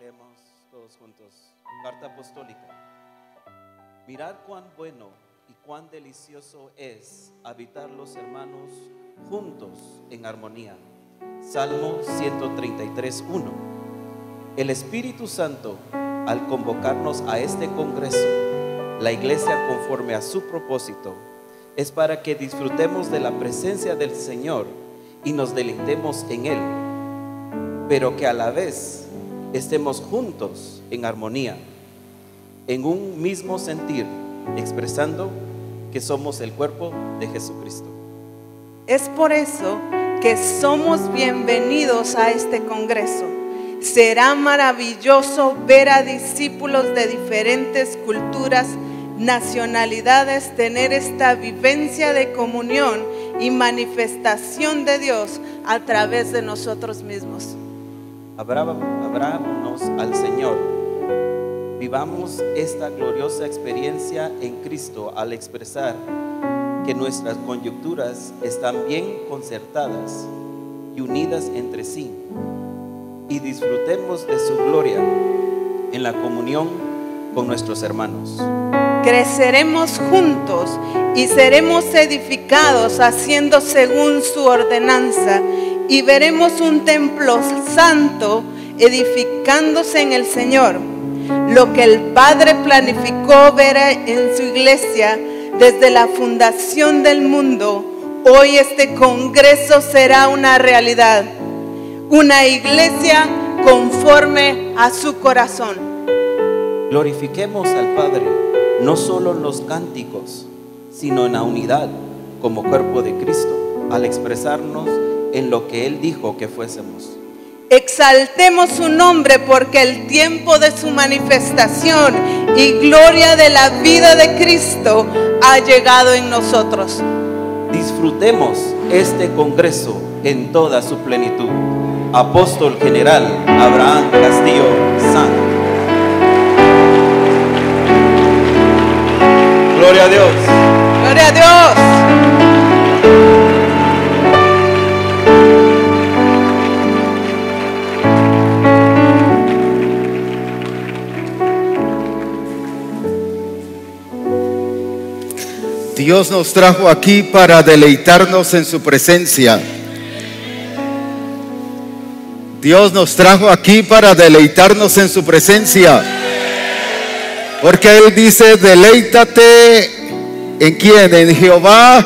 Leemos todos juntos. Carta apostólica. Mirad cuán bueno y cuán delicioso es habitar los hermanos juntos en armonía. Salmo 133:1. El Espíritu Santo, al convocarnos a este congreso, la iglesia conforme a su propósito, es para que disfrutemos de la presencia del Señor y nos deleitemos en Él, pero que a la vez estemos juntos en armonía, en un mismo sentir, expresando que somos el cuerpo de Jesucristo. Es por eso que somos bienvenidos a este congreso. Será maravilloso ver a discípulos de diferentes culturas, nacionalidades, tener esta vivencia de comunión y manifestación de Dios a través de nosotros mismos. Abrámonos al Señor. Vivamos esta gloriosa experiencia en Cristo al expresar que nuestras coyunturas están bien concertadas y unidas entre sí, y disfrutemos de su gloria en la comunión con nuestros hermanos. Creceremos juntos y seremos edificados haciendo según su ordenanza, y veremos un templo santo edificándose en el Señor. Lo que el Padre planificó ver en su iglesia desde la fundación del mundo, hoy este congreso será una realidad. Una iglesia conforme a su corazón. Glorifiquemos al Padre, no solo en los cánticos, sino en la unidad como cuerpo de Cristo, al expresarnos en lo que Él dijo que fuésemos. Exaltemos su nombre, porque el tiempo de su manifestación y gloria de la vida de Cristo ha llegado en nosotros. Disfrutemos este congreso en toda su plenitud. Apóstol General Abraham Castillo Sanz. Gloria a Dios. Gloria a Dios. Dios nos trajo aquí para deleitarnos en su presencia. Dios nos trajo aquí para deleitarnos en su presencia. Porque Él dice: deleítate ¿en quién? En Jehová,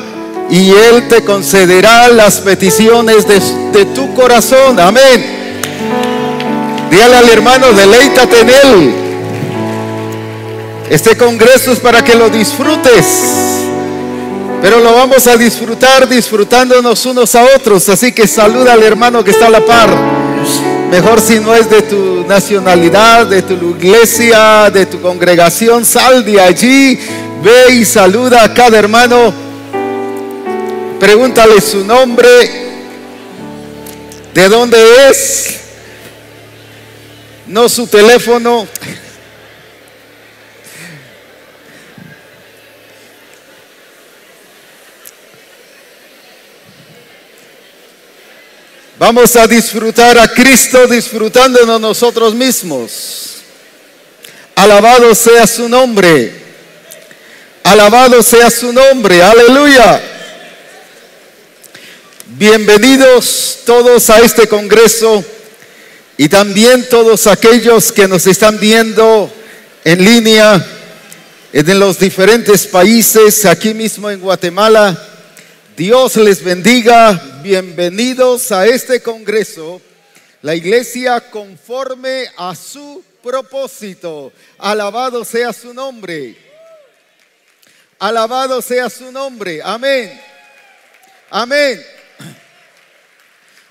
y Él te concederá las peticiones de tu corazón. Amén. Dígale al hermano: deleítate en Él. Este congreso es para que lo disfrutes, pero lo vamos a disfrutar disfrutándonos unos a otros. Así que saluda al hermano que está a la par. Mejor si no es de tu nacionalidad, de tu iglesia, de tu congregación, sal de allí, ve y saluda a cada hermano. Pregúntale su nombre, de dónde es, no su teléfono. Vamos a disfrutar a Cristo disfrutándonos nosotros mismos. Alabado sea su nombre. Alabado sea su nombre. Aleluya. Bienvenidos todos a este congreso, y también todos aquellos que nos están viendo en línea en los diferentes países, aquí mismo en Guatemala. Dios les bendiga. Bienvenidos a este congreso, la iglesia conforme a su propósito. Alabado sea su nombre. Alabado sea su nombre. Amén. Amén.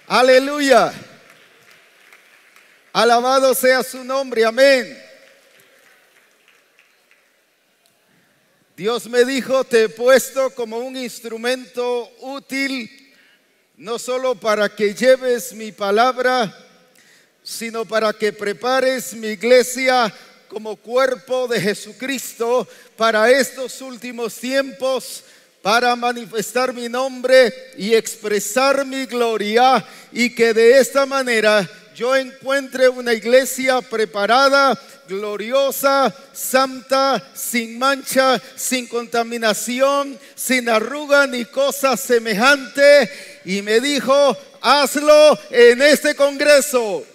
Aleluya. Alabado sea su nombre. Amén. Dios me dijo: te he puesto como un instrumento útil, no solo para que lleves mi palabra, sino para que prepares mi iglesia como cuerpo de Jesucristo para estos últimos tiempos, para manifestar mi nombre y expresar mi gloria, y que de esta manera yo encuentre una iglesia preparada, gloriosa, santa, sin mancha, sin contaminación, sin arruga ni cosa semejante. Y me dijo, hazlo en este congreso.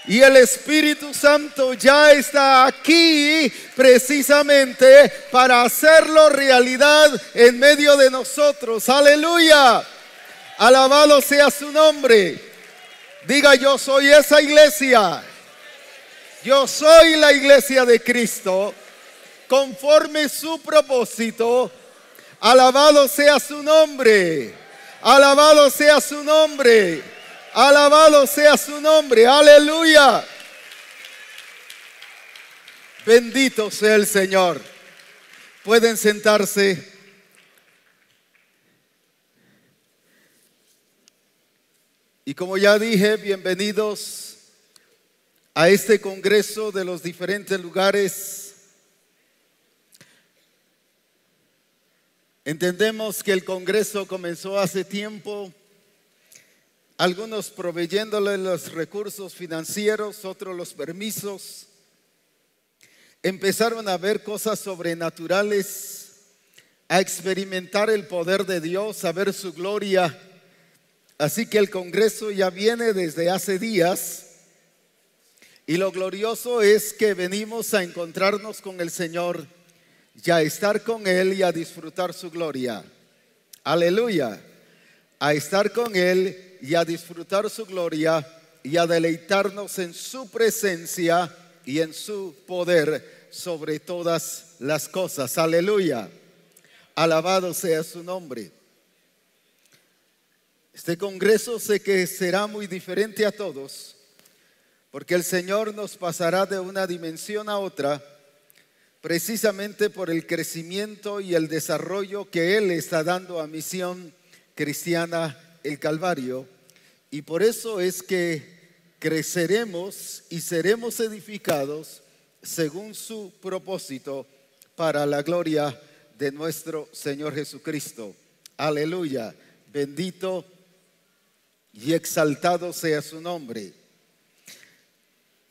Y el Espíritu Santo ya está aquí precisamente para hacerlo realidad en medio de nosotros. Aleluya. Alabado sea su nombre. Diga, yo soy esa iglesia. Yo soy la iglesia de Cristo conforme su propósito. Alabado sea su nombre. Alabado sea su nombre. Alabado sea su nombre, aleluya. Bendito sea el Señor. Pueden sentarse. Y como ya dije, bienvenidos a este congreso de los diferentes lugares. Entendemos que el congreso comenzó hace tiempo. Algunos proveyéndole los recursos financieros, otros los permisos. Empezaron a ver cosas sobrenaturales, a experimentar el poder de Dios, a ver su gloria. Así que el congreso ya viene desde hace días. Y lo glorioso es que venimos a encontrarnos con el Señor y a estar con Él y a disfrutar su gloria. Aleluya. A estar con Él y a disfrutar su gloria y a deleitarnos en su presencia y en su poder sobre todas las cosas. Aleluya. Alabado sea su nombre. Este congreso sé que será muy diferente a todos, porque el Señor nos pasará de una dimensión a otra, precisamente por el crecimiento y el desarrollo que Él está dando a Misión Cristiana El Calvario. Y por eso es que creceremos y seremos edificados según su propósito para la gloria de nuestro Señor Jesucristo. Aleluya. Bendito y exaltado sea su nombre.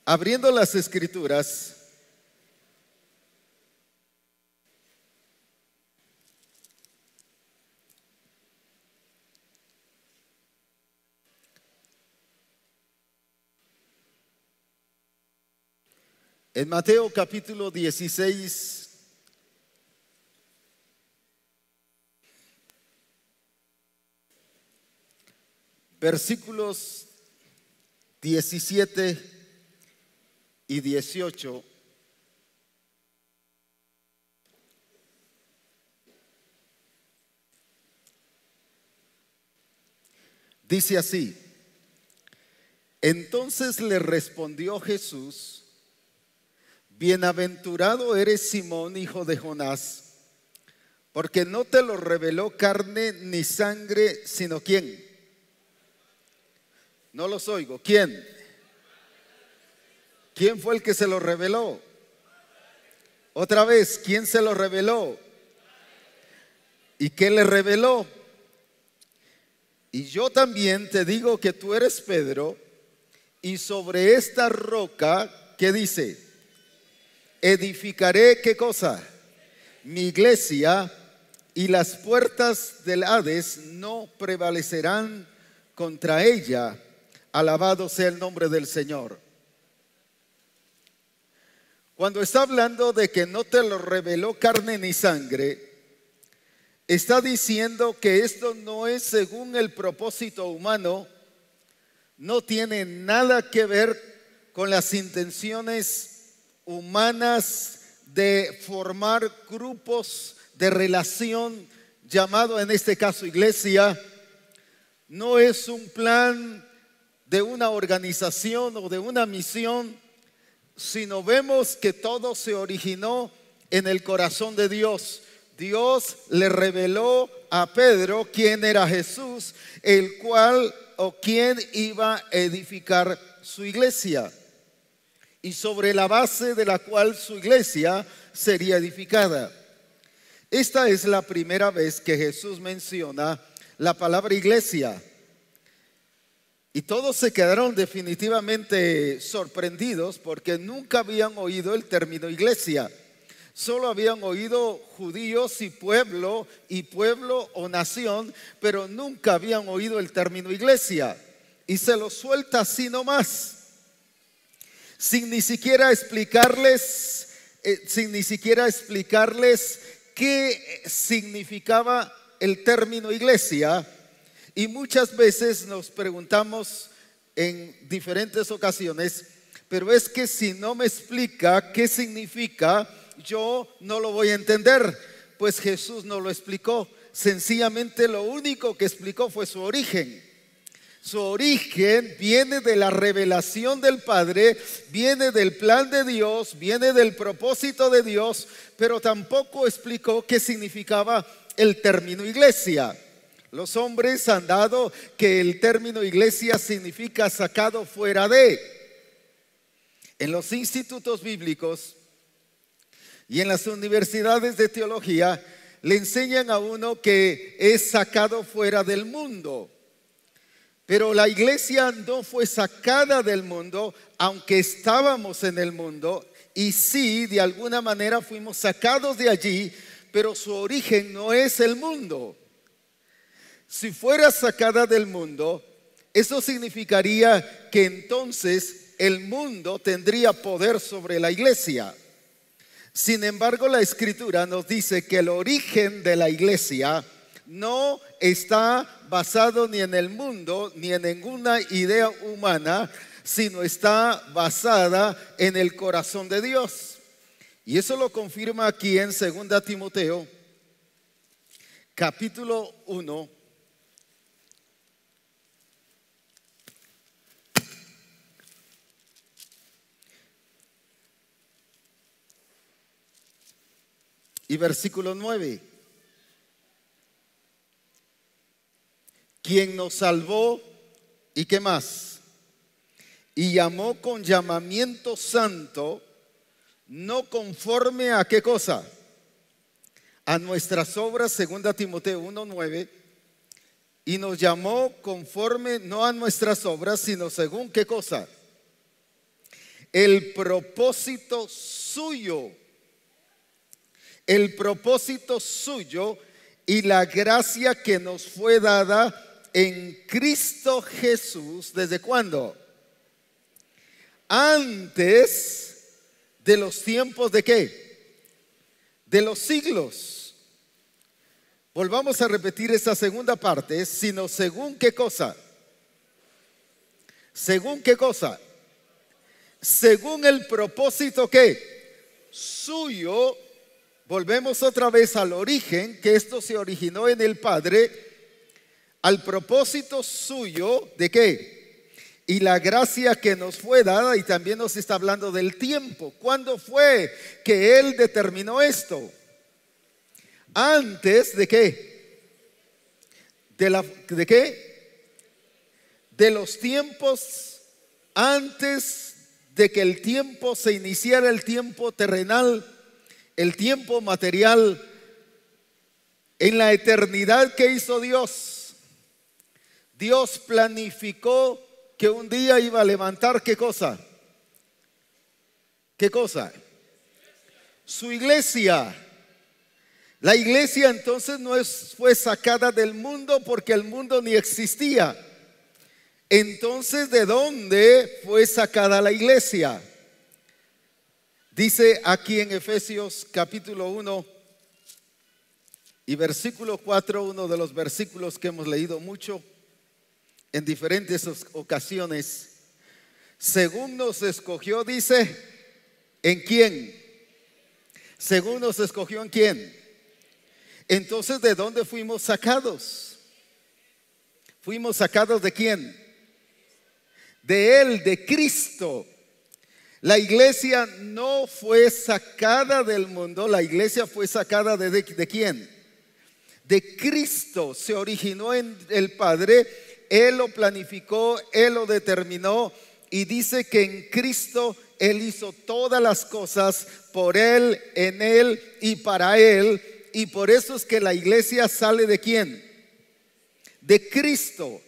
Abriendo las Escrituras, en Mateo capítulo 16, versículos 17 y 18, dice así: entonces le respondió Jesús: bienaventurado eres Simón, hijo de Jonás, porque no te lo reveló carne ni sangre, sino ¿quién? No los oigo. ¿Quién? ¿Quién fue el que se lo reveló? Otra vez, ¿quién se lo reveló? ¿Y qué le reveló? Y yo también te digo que tú eres Pedro, y sobre esta roca, ¿qué dice? Edificaré, ¿qué cosa? Mi iglesia, y las puertas del Hades no prevalecerán contra ella. Alabado sea el nombre del Señor. Cuando está hablando de que no te lo reveló carne ni sangre, está diciendo que esto no es según el propósito humano, no tiene nada que ver con las intenciones humanas de formar grupos de relación, llamado en este caso iglesia. No es un plan de una organización o de una misión, sino vemos que todo se originó en el corazón de Dios. Dios le reveló a Pedro quién era Jesús, el cual o quién iba a edificar su iglesia, y sobre la base de la cual su iglesia sería edificada. Esta es la primera vez que Jesús menciona la palabra iglesia. Y todos se quedaron definitivamente sorprendidos porque nunca habían oído el término iglesia. Solo habían oído judíos y pueblo o nación, pero nunca habían oído el término iglesia. Y se lo suelta así nomás, sin ni siquiera explicarles qué significaba el término iglesia. Y muchas veces nos preguntamos en diferentes ocasiones, pero es que si no me explica qué significa, yo no lo voy a entender. Pues Jesús no lo explicó. Sencillamente lo único que explicó fue su origen. Su origen viene de la revelación del Padre, viene del plan de Dios, viene del propósito de Dios, pero tampoco explicó qué significaba el término iglesia. Los hombres han dado que el término iglesia significa sacado fuera de. En los institutos bíblicos y en las universidades de teología le enseñan a uno que es sacado fuera del mundo. Pero la iglesia no fue sacada del mundo, aunque estábamos en el mundo. Y sí, de alguna manera fuimos sacados de allí, pero su origen no es el mundo. Si fuera sacada del mundo, eso significaría que entonces el mundo tendría poder sobre la iglesia. Sin embargo, la Escritura nos dice que el origen de la iglesia no está basado ni en el mundo ni en ninguna idea humana, sino está basada en el corazón de Dios. Y eso lo confirma aquí en 2 Timoteo, capítulo 1. Y versículo 9. Quien nos salvó, ¿y qué más? Y llamó con llamamiento santo, no conforme a qué cosa, a nuestras obras, 2 Timoteo 1:9, y nos llamó conforme no a nuestras obras, sino según qué cosa, el propósito suyo y la gracia que nos fue dada en Cristo Jesús. ¿Desde cuándo? Antes de los tiempos ¿de qué? De los siglos. Volvamos a repetir esta segunda parte, sino según qué cosa. ¿Según qué cosa? Según el propósito ¿qué? Suyo. Volvemos otra vez al origen, que esto se originó en el Padre, al propósito suyo, ¿de qué? Y la gracia que nos fue dada, y también nos está hablando del tiempo. ¿Cuándo fue que Él determinó esto? Antes de qué? ¿De qué? De los tiempos, antes de que el tiempo se iniciara, el tiempo terrenal, el tiempo material. En la eternidad, ¿qué hizo Dios? Dios planificó que un día iba a levantar ¿qué cosa? ¿Qué cosa? Su iglesia. La iglesia entonces no fue sacada del mundo porque el mundo ni existía. Entonces, ¿de dónde fue sacada la iglesia? Dice aquí en Efesios capítulo 1 y versículo 4, uno de los versículos que hemos leído mucho en diferentes ocasiones. Según nos escogió, dice, ¿en quién? Según nos escogió, ¿en quién? Entonces, ¿de dónde fuimos sacados? ¿Fuimos sacados de quién? De Él, de Cristo. La iglesia no fue sacada del mundo, la iglesia fue sacada ¿de quién? De Cristo. Se originó en el Padre, Él lo planificó, Él lo determinó, y dice que en Cristo Él hizo todas las cosas por Él, en Él y para Él. Y por eso es que la iglesia sale ¿de quién? De Cristo.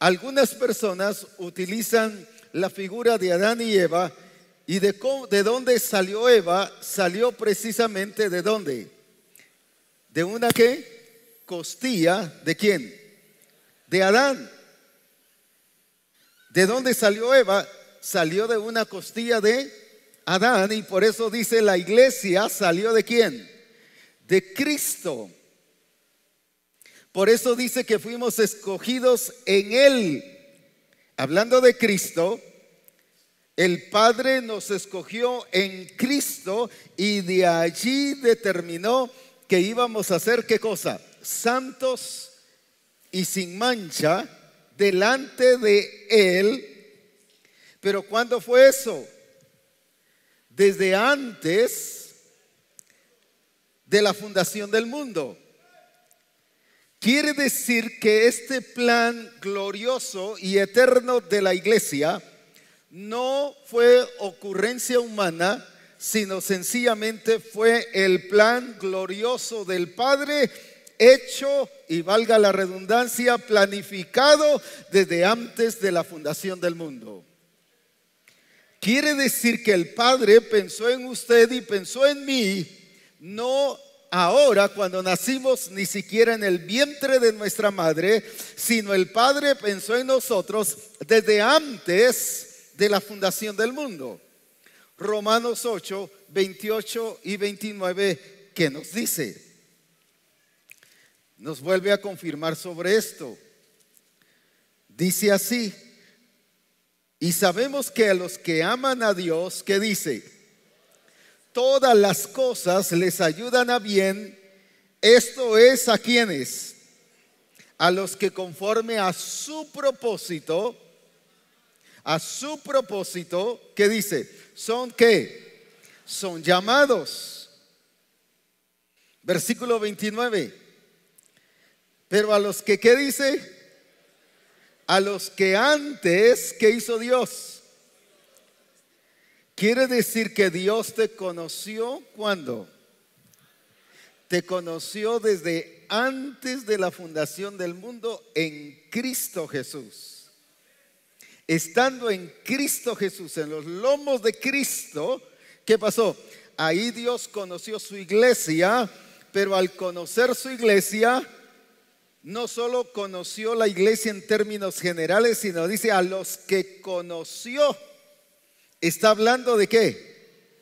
algunas personas utilizan la figura de Adán y Eva. ¿Y de dónde salió Eva? Salió precisamente ¿de dónde? ¿De una qué? Costilla. ¿De quién? De Adán. ¿De dónde salió Eva? Salió de una costilla de Adán, y por eso dice la iglesia salió ¿de quién? De Cristo. Por eso dice que fuimos escogidos en Él. Hablando de Cristo, el Padre nos escogió en Cristo y de allí determinó que íbamos a ser ¿qué cosa? Santos y sin mancha delante de Él. Pero ¿cuándo fue eso? Desde antes de la fundación del mundo. Quiere decir que este plan glorioso y eterno de la iglesia no fue ocurrencia humana, sino sencillamente fue el plan glorioso del Padre, hecho, y valga la redundancia, planificado desde antes de la fundación del mundo. Quiere decir que el Padre pensó en usted y pensó en mí, no ahora cuando nacimos, ni siquiera en el vientre de nuestra madre, sino el Padre pensó en nosotros desde antes de la fundación del mundo. Romanos 8, 28 y 29, ¿qué nos dice? Nos vuelve a confirmar sobre esto. Dice así: y sabemos que a los que aman a Dios, ¿qué dice? Todas las cosas les ayudan a bien. Esto es ¿a quiénes? A los que conforme a su propósito, ¿qué dice? ¿Son qué? Son llamados. Versículo 29. Pero a los que, ¿qué dice? A los que antes, ¿qué hizo Dios? Quiere decir que Dios te conoció ¿cuándo? Te conoció desde antes de la fundación del mundo en Cristo Jesús. Estando en Cristo Jesús, en los lomos de Cristo, ¿qué pasó? Ahí Dios conoció su iglesia, pero al conocer su iglesia, no solo conoció la iglesia en términos generales, sino dice a los que conoció. Está hablando de qué?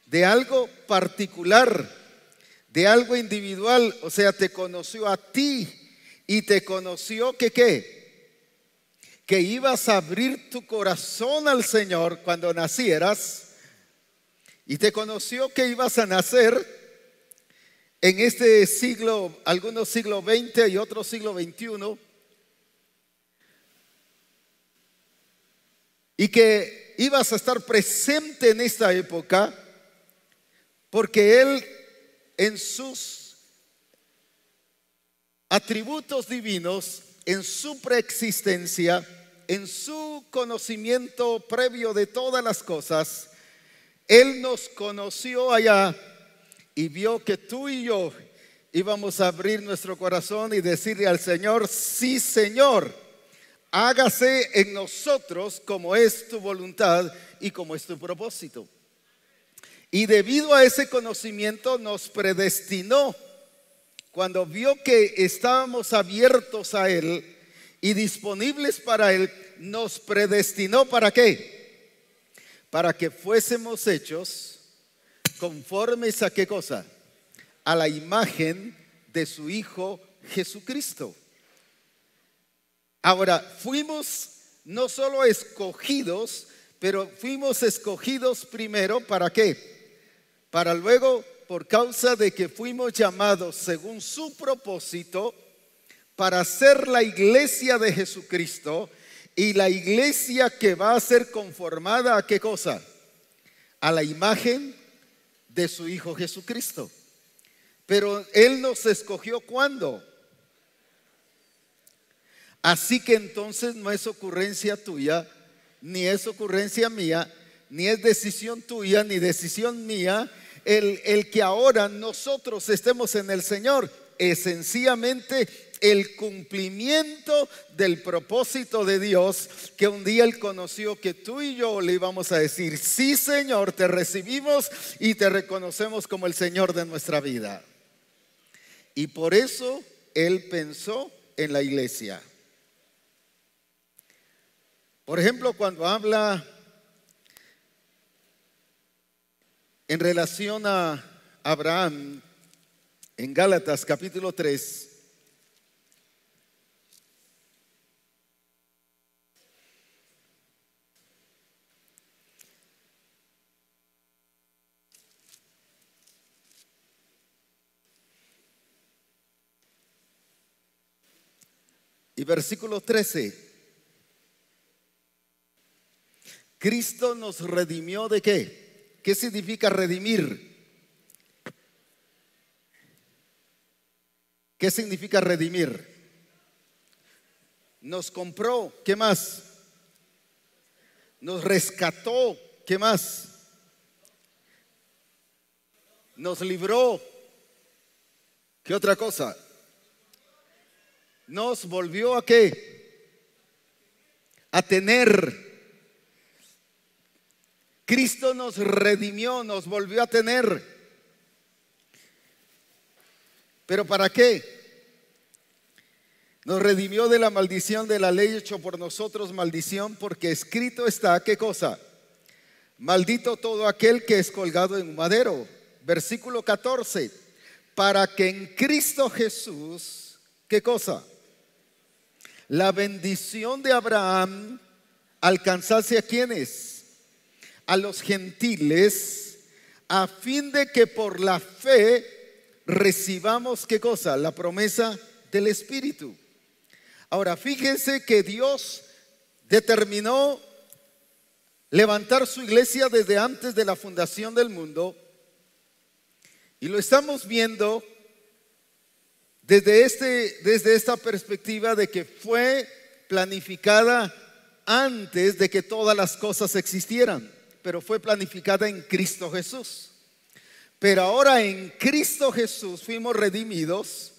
De algo particular, de algo individual. O sea, te conoció a ti y te conoció que ¿qué? Que ibas a abrir tu corazón al Señor cuando nacieras, y te conoció que ibas a nacer en este siglo, algunos siglo XX y otros siglo XXI, y que ibas a estar presente en esta época, porque Él en sus atributos divinos, en su preexistencia, en su conocimiento previo de todas las cosas, Él nos conoció allá y vio que tú y yo íbamos a abrir nuestro corazón y decirle al Señor: sí, Señor, hágase en nosotros como es tu voluntad y como es tu propósito. Y debido a ese conocimiento nos predestinó. Cuando vio que estábamos abiertos a Él y disponibles para Él, nos predestinó ¿para qué? Para que fuésemos hechos conformes ¿a qué cosa? A la imagen de su Hijo Jesucristo. Ahora, fuimos no solo escogidos, pero fuimos escogidos primero ¿para qué? Para luego, por causa de que fuimos llamados según su propósito, para ser la iglesia de Jesucristo, y la iglesia que va a ser conformada ¿a qué cosa? A la imagen de su Hijo Jesucristo. Pero Él nos escogió ¿cuándo? Así que entonces no es ocurrencia tuya, ni es ocurrencia mía, ni es decisión tuya, ni decisión mía, el que ahora nosotros estemos en el Señor. Es sencillamente el cumplimiento del propósito de Dios, que un día Él conoció que tú y yo le íbamos a decir: sí, Señor, te recibimos y te reconocemos como el Señor de nuestra vida. Y por eso Él pensó en la iglesia. Por ejemplo, cuando habla en relación a Abraham, en Gálatas capítulo 3, y versículo 13. Cristo nos redimió ¿de qué? ¿Qué significa redimir? ¿Qué significa redimir? Nos compró, ¿qué más? Nos rescató, ¿qué más? Nos libró, ¿qué otra cosa? Nos volvió ¿a qué? A tener. Cristo nos redimió, nos volvió a tener. ¿Pero para qué? Nos redimió de la maldición de la ley, hecho por nosotros maldición, porque escrito está, ¿qué cosa? Maldito todo aquel que es colgado en un madero. Versículo 14. Para que en Cristo Jesús, ¿qué cosa? La bendición de Abraham alcanzase ¿a quiénes? A los gentiles, a fin de que por la fe recibamos ¿qué cosa? La promesa del Espíritu. Ahora fíjense que Dios determinó levantar su iglesia desde antes de la fundación del mundo, y lo estamos viendo desde esta perspectiva de que fue planificada antes de que todas las cosas existieran, pero fue planificada en Cristo Jesús. Pero ahora en Cristo Jesús fuimos redimidos.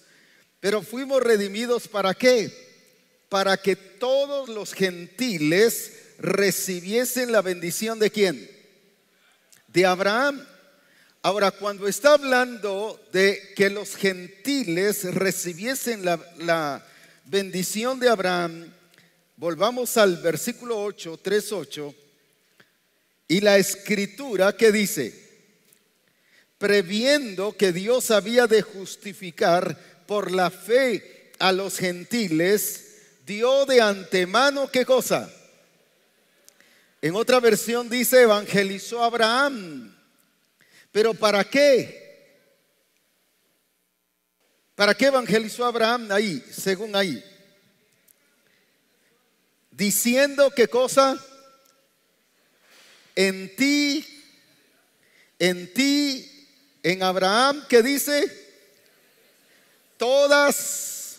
Pero fuimos redimidos ¿para qué? Para que todos los gentiles recibiesen la bendición ¿de quién? De Abraham. Ahora, cuando está hablando de que los gentiles recibiesen la bendición de Abraham, volvamos al versículo 8, 3:8. Y la escritura que dice: previendo que Dios había de justificar por la fe a los gentiles, dio de antemano ¿qué cosa? En otra versión dice: evangelizó a Abraham. ¿Pero para qué? ¿Para qué evangelizó a Abraham ahí, según ahí? Diciendo ¿qué cosa? En ti, en Abraham, ¿qué dice? Todas.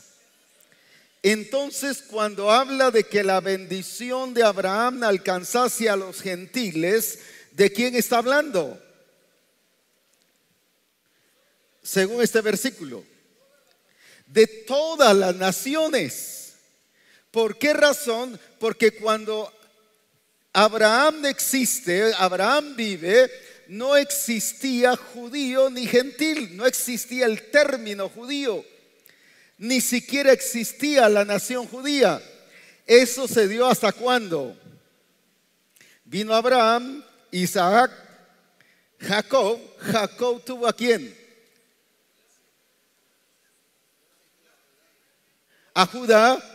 Entonces, cuando habla de que la bendición de Abraham alcanzase a los gentiles, ¿de quién está hablando? Según este versículo, de todas las naciones. ¿Por qué razón? Porque cuando Abraham existe, Abraham vive, no existía judío ni gentil, no existía el término judío, ni siquiera existía la nación judía. Eso se dio ¿hasta cuándo? Vino Abraham, Isaac, Jacob. Jacob tuvo ¿a quién? A Judá.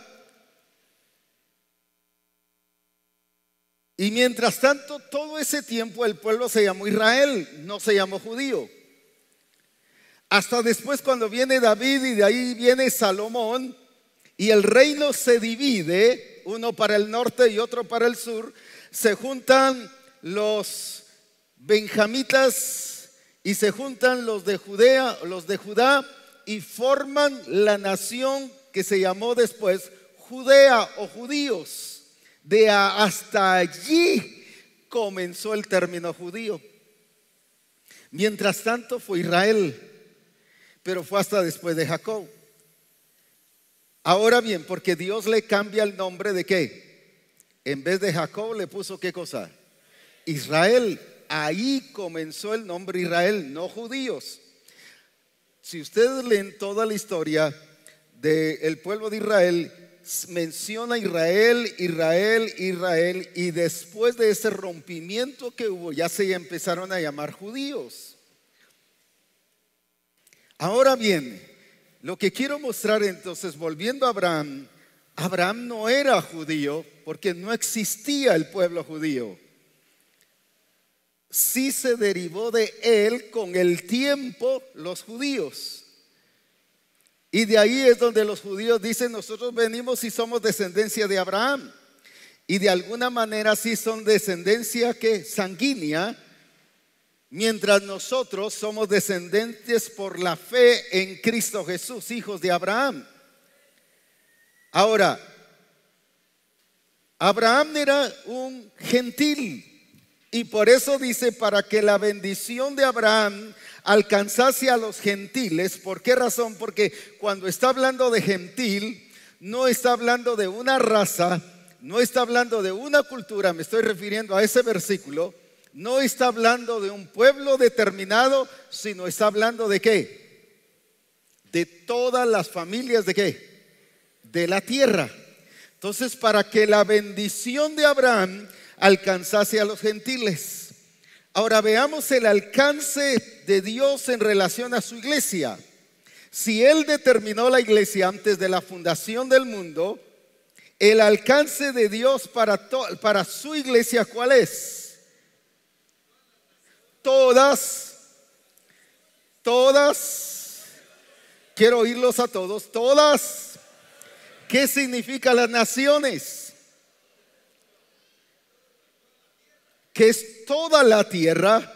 Y mientras tanto, todo ese tiempo el pueblo se llamó Israel, no se llamó judío. Hasta después, cuando viene David y de ahí viene Salomón, y el reino se divide, uno para el norte y otro para el sur, se juntan los benjamitas y se juntan los de Judá, y forman la nación que se llamó después Judea o judíos. Hasta allí comenzó el término judío. Mientras tanto fue Israel, pero fue hasta después de Jacob. Ahora bien, porque Dios le cambia el nombre de qué. En vez de Jacob le puso qué cosa. Israel. Ahí comenzó el nombre Israel, no judíos. Si ustedes leen toda la historia del pueblo de Israel, menciona Israel, Israel, Israel, y después de ese rompimiento que hubo, ya se empezaron a llamar judíos. Ahora bien, lo que quiero mostrar entonces, volviendo a Abraham, Abraham no era judío porque no existía el pueblo judío. Sí se derivó de él con el tiempo los judíos. Y de ahí es donde los judíos dicen: nosotros venimos y somos descendencia de Abraham. Y de alguna manera sí son descendencia que sanguínea, mientras nosotros somos descendientes por la fe en Cristo Jesús, hijos de Abraham. Ahora, Abraham era un gentil. Y por eso dice, para que la bendición de Abraham alcanzase a los gentiles. ¿Por qué razón? Porque cuando está hablando de gentil, no está hablando de una raza, no está hablando de una cultura, me estoy refiriendo a ese versículo. No está hablando de un pueblo determinado, sino está hablando de ¿qué? De todas las familias de ¿qué? De la tierra. Entonces, para que la bendición de Abraham alcanzase a los gentiles. Ahora veamos el alcance de Dios en relación a su iglesia. Si Él determinó la iglesia antes de la fundación del mundo, el alcance de Dios para su iglesia, ¿cuál es? Todas, quiero oírlos a todos, todas. ¿Qué significa las naciones? Que es toda la tierra,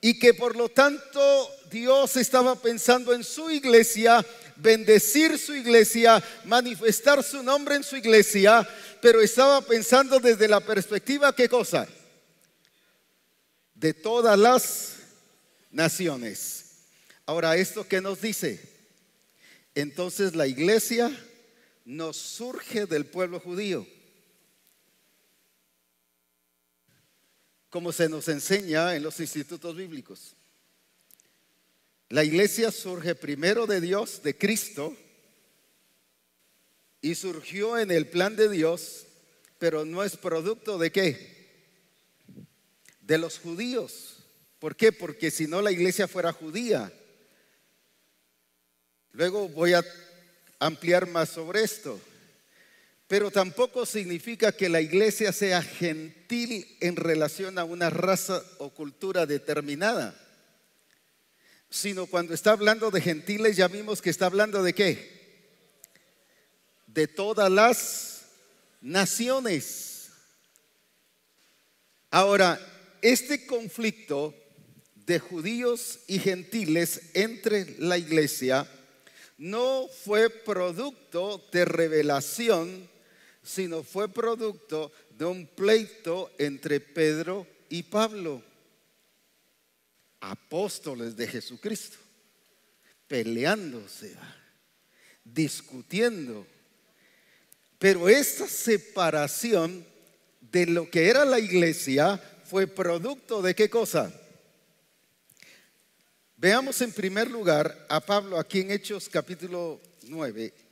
y que por lo tanto Dios estaba pensando en su iglesia, bendecir su iglesia, manifestar su nombre en su iglesia, pero estaba pensando desde la perspectiva, ¿qué cosa? De todas las naciones. Ahora, ¿esto qué nos dice? Entonces la iglesia no surge del pueblo judío, como se nos enseña en los institutos bíblicos. La iglesia surge primero de Dios, de Cristo, y surgió en el plan de Dios, pero no es producto de ¿qué? De los judíos. ¿Por qué? Porque si no, la iglesia fuera judía. Luego voy a ampliar más sobre esto. Pero tampoco significa que la iglesia sea gentil en relación a una raza o cultura determinada, sino cuando está hablando de gentiles, ya vimos que está hablando de ¿qué? De todas las naciones. Ahora, este conflicto de judíos y gentiles entre la iglesia no fue producto de revelación, sino fue producto de un pleito entre Pedro y Pablo, apóstoles de Jesucristo, peleándose, discutiendo. Pero esta separación de lo que era la iglesia fue producto de ¿qué cosa? Veamos en primer lugar a Pablo aquí en Hechos capítulo 9.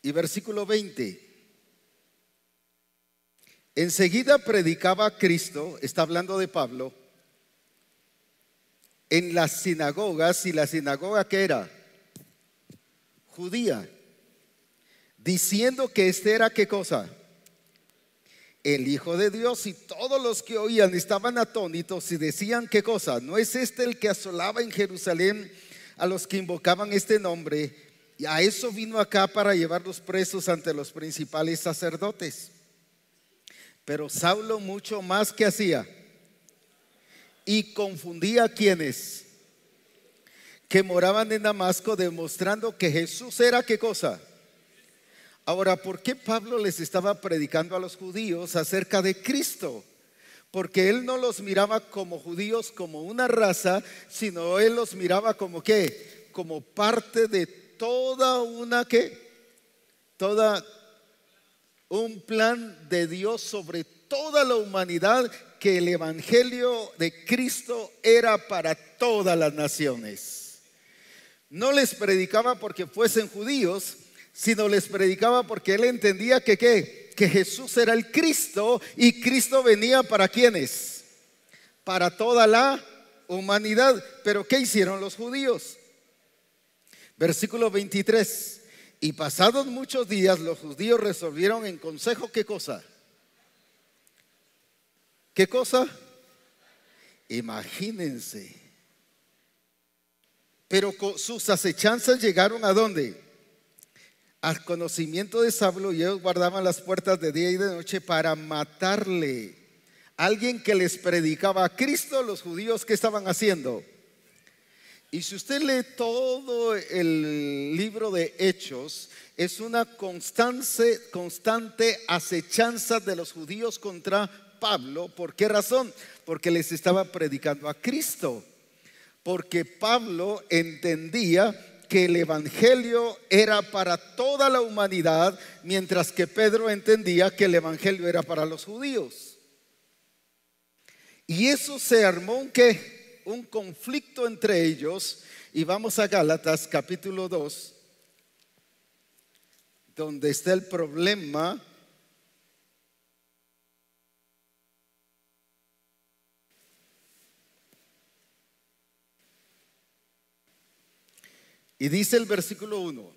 Y versículo 20. Enseguida predicaba a Cristo, está hablando de Pablo, en las sinagogas. Y la sinagoga ¿qué era? Judía, diciendo que este era ¿qué cosa? El Hijo de Dios. Y todos los que oían estaban atónitos y decían ¿qué cosa? ¿No es este el que asolaba en Jerusalén a los que invocaban este nombre? Y a eso vino acá, para llevarlos presos ante los principales sacerdotes. Pero Saulo mucho más que hacía, y confundía a quienes que moraban en Damasco, demostrando que Jesús era ¿qué cosa? Ahora, ¿por qué Pablo les estaba predicando a los judíos acerca de Cristo? Porque él no los miraba como judíos, como una raza, sino él los miraba como ¿qué? Como parte de toda una ¿qué? Toda un plan de Dios sobre toda la humanidad, que el evangelio de Cristo era para todas las naciones. No les predicaba porque fuesen judíos, sino les predicaba porque él entendía que ¿qué? Que Jesús era el Cristo, y Cristo venía ¿para quiénes? Para toda la humanidad. Pero ¿qué hicieron los judíos? Versículo 23. Y pasados muchos días, los judíos resolvieron en consejo ¿qué cosa? ¿Qué cosa? Imagínense. Pero con sus acechanzas llegaron ¿a dónde? Al conocimiento de Saulo, y ellos guardaban las puertas de día y de noche para matarle. Alguien que les predicaba a Cristo, los judíos ¿qué estaban haciendo? Y si usted lee todo el libro de Hechos, es una constante acechanza de los judíos contra Pablo. ¿Por qué razón? Porque les estaba predicando a Cristo. Porque Pablo entendía que el evangelio era para toda la humanidad, mientras que Pedro entendía que el evangelio era para los judíos. Y eso se armó un conflicto entre ellos. Y vamos a Gálatas capítulo 2, donde está el problema. Y dice el versículo 1: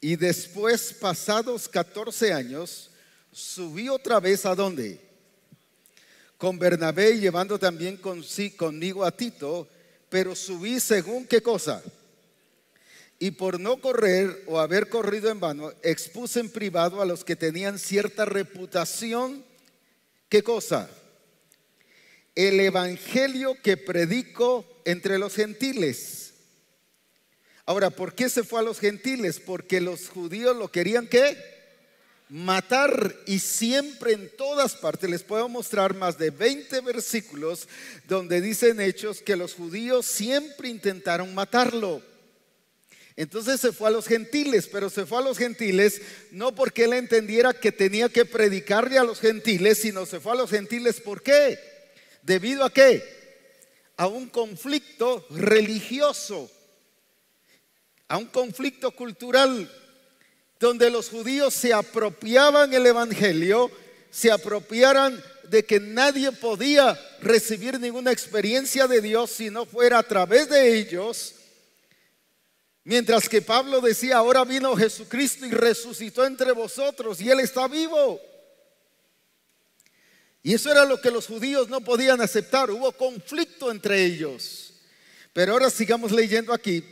y después, pasados 14 años, subí otra vez ¿a dónde? Con Bernabé, llevando también conmigo a Tito, pero subí según ¿qué cosa? Y por no correr o haber corrido en vano, expuse en privado a los que tenían cierta reputación ¿qué cosa? El evangelio que predico entre los gentiles. Ahora, ¿por qué se fue a los gentiles? Porque los judíos lo querían ¿qué? Matar. Y siempre, en todas partes, les puedo mostrar más de 20 versículos donde dicen Hechos que los judíos siempre intentaron matarlo. Entonces se fue a los gentiles, pero se fue a los gentiles no porque él entendiera que tenía que predicarle a los gentiles, sino se fue a los gentiles ¿por qué? ¿Debido a qué? A un conflicto religioso, a un conflicto cultural, donde los judíos se apropiaban el evangelio, se apropiaran de que nadie podía recibir ninguna experiencia de Dios si no fuera a través de ellos. Mientras que Pablo decía: ahora vino Jesucristo y resucitó entre vosotros, y Él está vivo. Y eso era lo que los judíos no podían aceptar. Hubo conflicto entre ellos. Pero ahora sigamos leyendo aquí.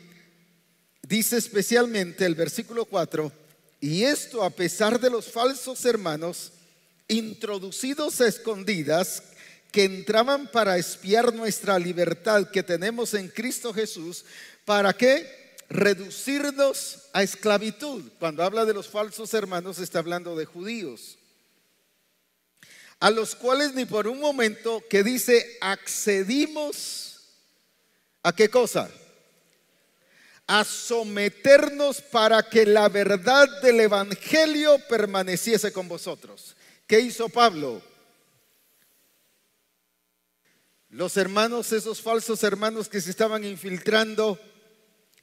Dice especialmente el versículo 4: y esto a pesar de los falsos hermanos, introducidos a escondidas, que entraban para espiar nuestra libertad que tenemos en Cristo Jesús. ¿Para qué? Reducirnos a esclavitud. Cuando habla de los falsos hermanos, está hablando de judíos, a los cuales ni por un momento, que dice, accedimos ¿a qué cosa? A someternos para que la verdad del evangelio permaneciese con vosotros. ¿Qué hizo Pablo? Los hermanos, esos falsos hermanos que se estaban infiltrando,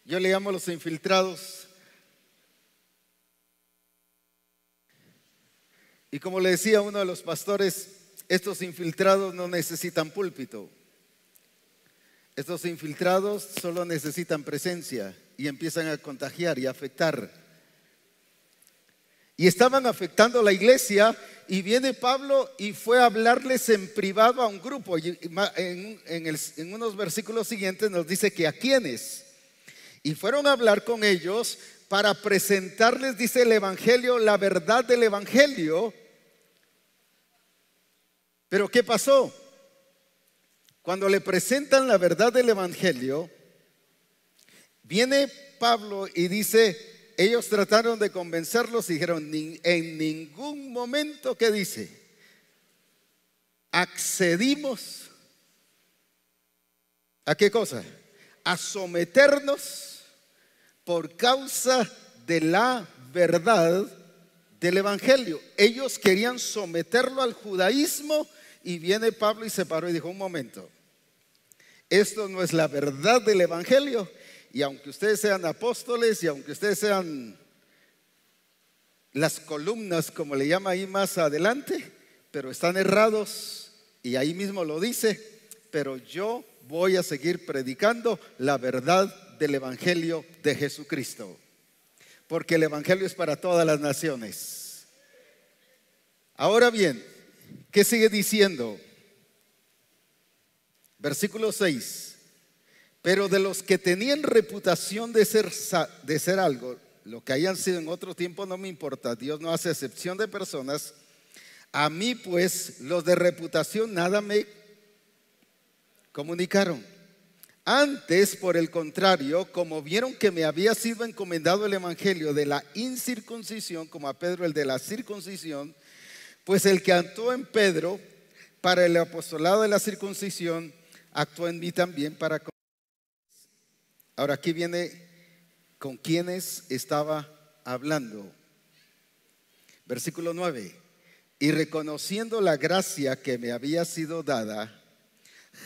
yo le llamo los infiltrados. Y como le decía uno de los pastores, estos infiltrados no necesitan púlpito. Estos infiltrados solo necesitan presencia y empiezan a contagiar y a afectar. Y estaban afectando a la iglesia, y viene Pablo y fue a hablarles en privado a un grupo. Y en unos versículos siguientes nos dice que a quiénes. Y fueron a hablar con ellos para presentarles, dice el Evangelio, la verdad del Evangelio. Pero ¿qué pasó? Cuando le presentan la verdad del Evangelio, viene Pablo y dice, ellos trataron de convencerlos y dijeron, en ningún momento, ¿qué dice? Accedimos. ¿A qué cosa? A someternos por causa de la verdad del Evangelio. Ellos querían someterlo al judaísmo y viene Pablo y se paró y dijo, un momento, esto no es la verdad del Evangelio, y aunque ustedes sean apóstoles y aunque ustedes sean las columnas, como le llama ahí más adelante, pero están errados, y ahí mismo lo dice, pero yo voy a seguir predicando la verdad del Evangelio de Jesucristo, porque el Evangelio es para todas las naciones. Ahora bien, ¿qué sigue diciendo? Versículo 6. Pero de los que tenían reputación de ser algo, lo que hayan sido en otro tiempo no me importa, Dios no hace excepción de personas. A mí pues los de reputación nada me comunicaron. Antes, por el contrario, como vieron que me había sido encomendado el evangelio de la incircuncisión, como a Pedro el de la circuncisión, pues el que actuó en Pedro para el apostolado de la circuncisión, actuó en mí también para... Ahora aquí viene con quienes estaba hablando. Versículo 9. Y reconociendo la gracia que me había sido dada,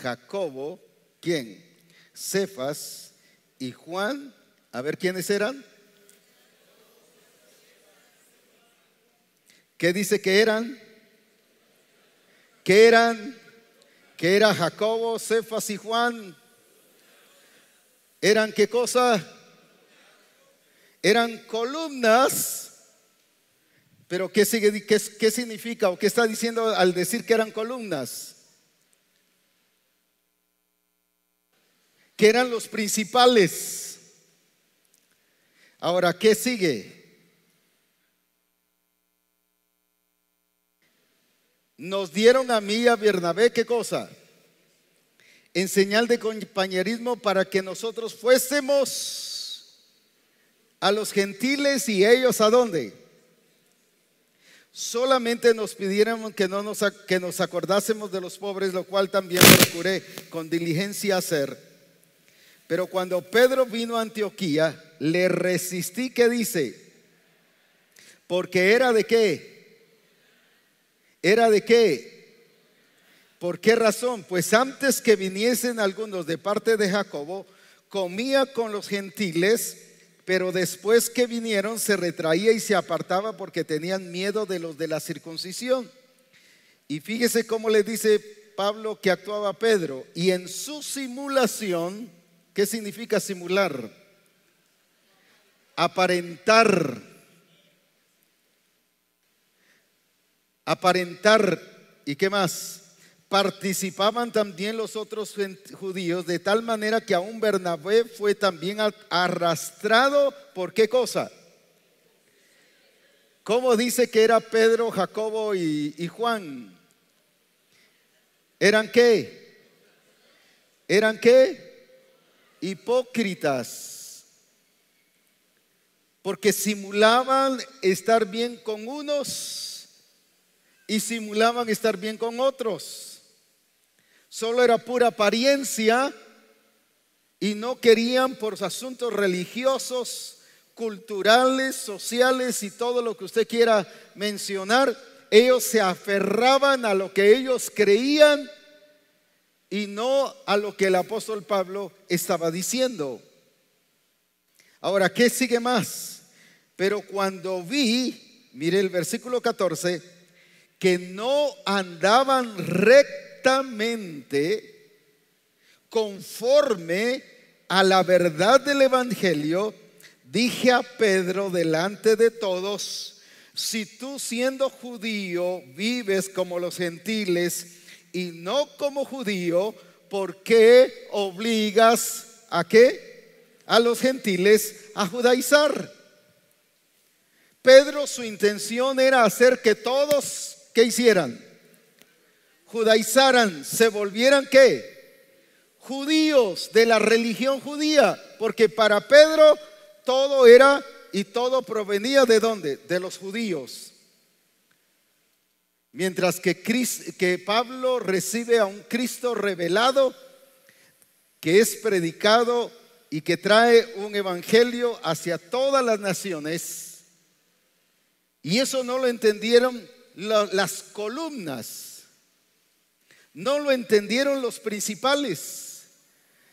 Jacobo, ¿quién? Cefas y Juan, a ver quiénes eran. ¿Qué dice que eran? ¿Qué eran? ¿Qué era Jacobo, Cefas y Juan? ¿Eran qué cosa? Eran columnas. Pero ¿qué significa o qué está diciendo al decir que eran columnas? Que eran los principales. Ahora, ¿qué sigue? Nos dieron a mí y a Bernabé, ¿qué cosa? En señal de compañerismo para que nosotros fuésemos a los gentiles y ellos ¿a dónde? Solamente nos pidieron que nos acordásemos de los pobres, lo cual también procuré con diligencia hacer. Pero cuando Pedro vino a Antioquía, le resistí, ¿qué dice? Porque era de qué. ¿Era de qué? ¿Por qué razón? Pues antes que viniesen algunos de parte de Jacobo, comía con los gentiles, pero después que vinieron se retraía y se apartaba porque tenían miedo de los de la circuncisión. Y fíjese cómo le dice Pablo que actuaba Pedro. Y en su simulación, ¿qué significa simular? Aparentar. Aparentar. ¿Y qué más? Participaban también los otros judíos, de tal manera que aún Bernabé fue también arrastrado. ¿Por qué cosa? ¿Cómo dice que era Pedro, Jacobo y Juan? ¿Eran qué? ¿Eran qué? Hipócritas. Porque simulaban estar bien con unos y simulaban estar bien con otros. Solo era pura apariencia y no querían por asuntos religiosos, culturales, sociales y todo lo que usted quiera mencionar. Ellos se aferraban a lo que ellos creían y no a lo que el apóstol Pablo estaba diciendo. Ahora, ¿qué sigue más? Pero cuando vi, mire el versículo 14, que no andaban rectamente conforme a la verdad del evangelio, dije a Pedro delante de todos: si tú siendo judío vives como los gentiles y no como judío, ¿por qué obligas a qué? a los gentiles a judaizar. Pedro, su intención era hacer que todos, ¿qué hicieran? Judaizaran, se volvieran ¿qué? Judíos, de la religión judía, porque para Pedro todo era y todo provenía ¿de dónde? De los judíos. Mientras que Pablo recibe a un Cristo revelado, que es predicado y que trae un evangelio hacia todas las naciones. Y eso no lo entendieron las columnas, no lo entendieron los principales,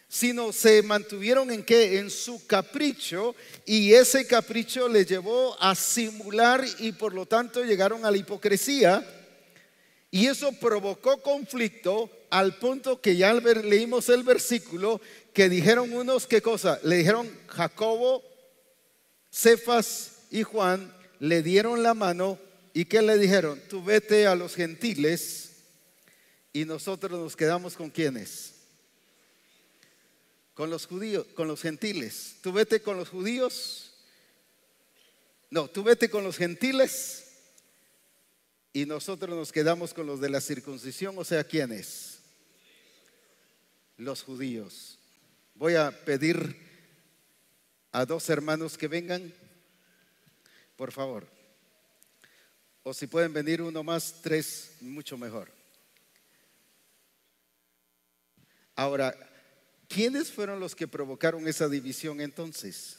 sino se mantuvieron en qué, en su capricho, y ese capricho les llevó a simular y por lo tanto llegaron a la hipocresía, y eso provocó conflicto al punto que ya leímos el versículo, que dijeron unos, ¿qué cosa? Le dijeron Jacobo, Cefas y Juan, le dieron la mano y ¿qué le dijeron? Tú vete a los gentiles y nosotros nos quedamos con ¿quiénes? Con los judíos, con los gentiles. Tú vete con los judíos. No, tú vete con los gentiles y nosotros nos quedamos con los de la circuncisión, o sea, ¿quiénes? Los judíos. Voy a pedir a dos hermanos que vengan, por favor. O si pueden venir uno más, tres, mucho mejor. Ahora, ¿quiénes fueron los que provocaron esa división entonces?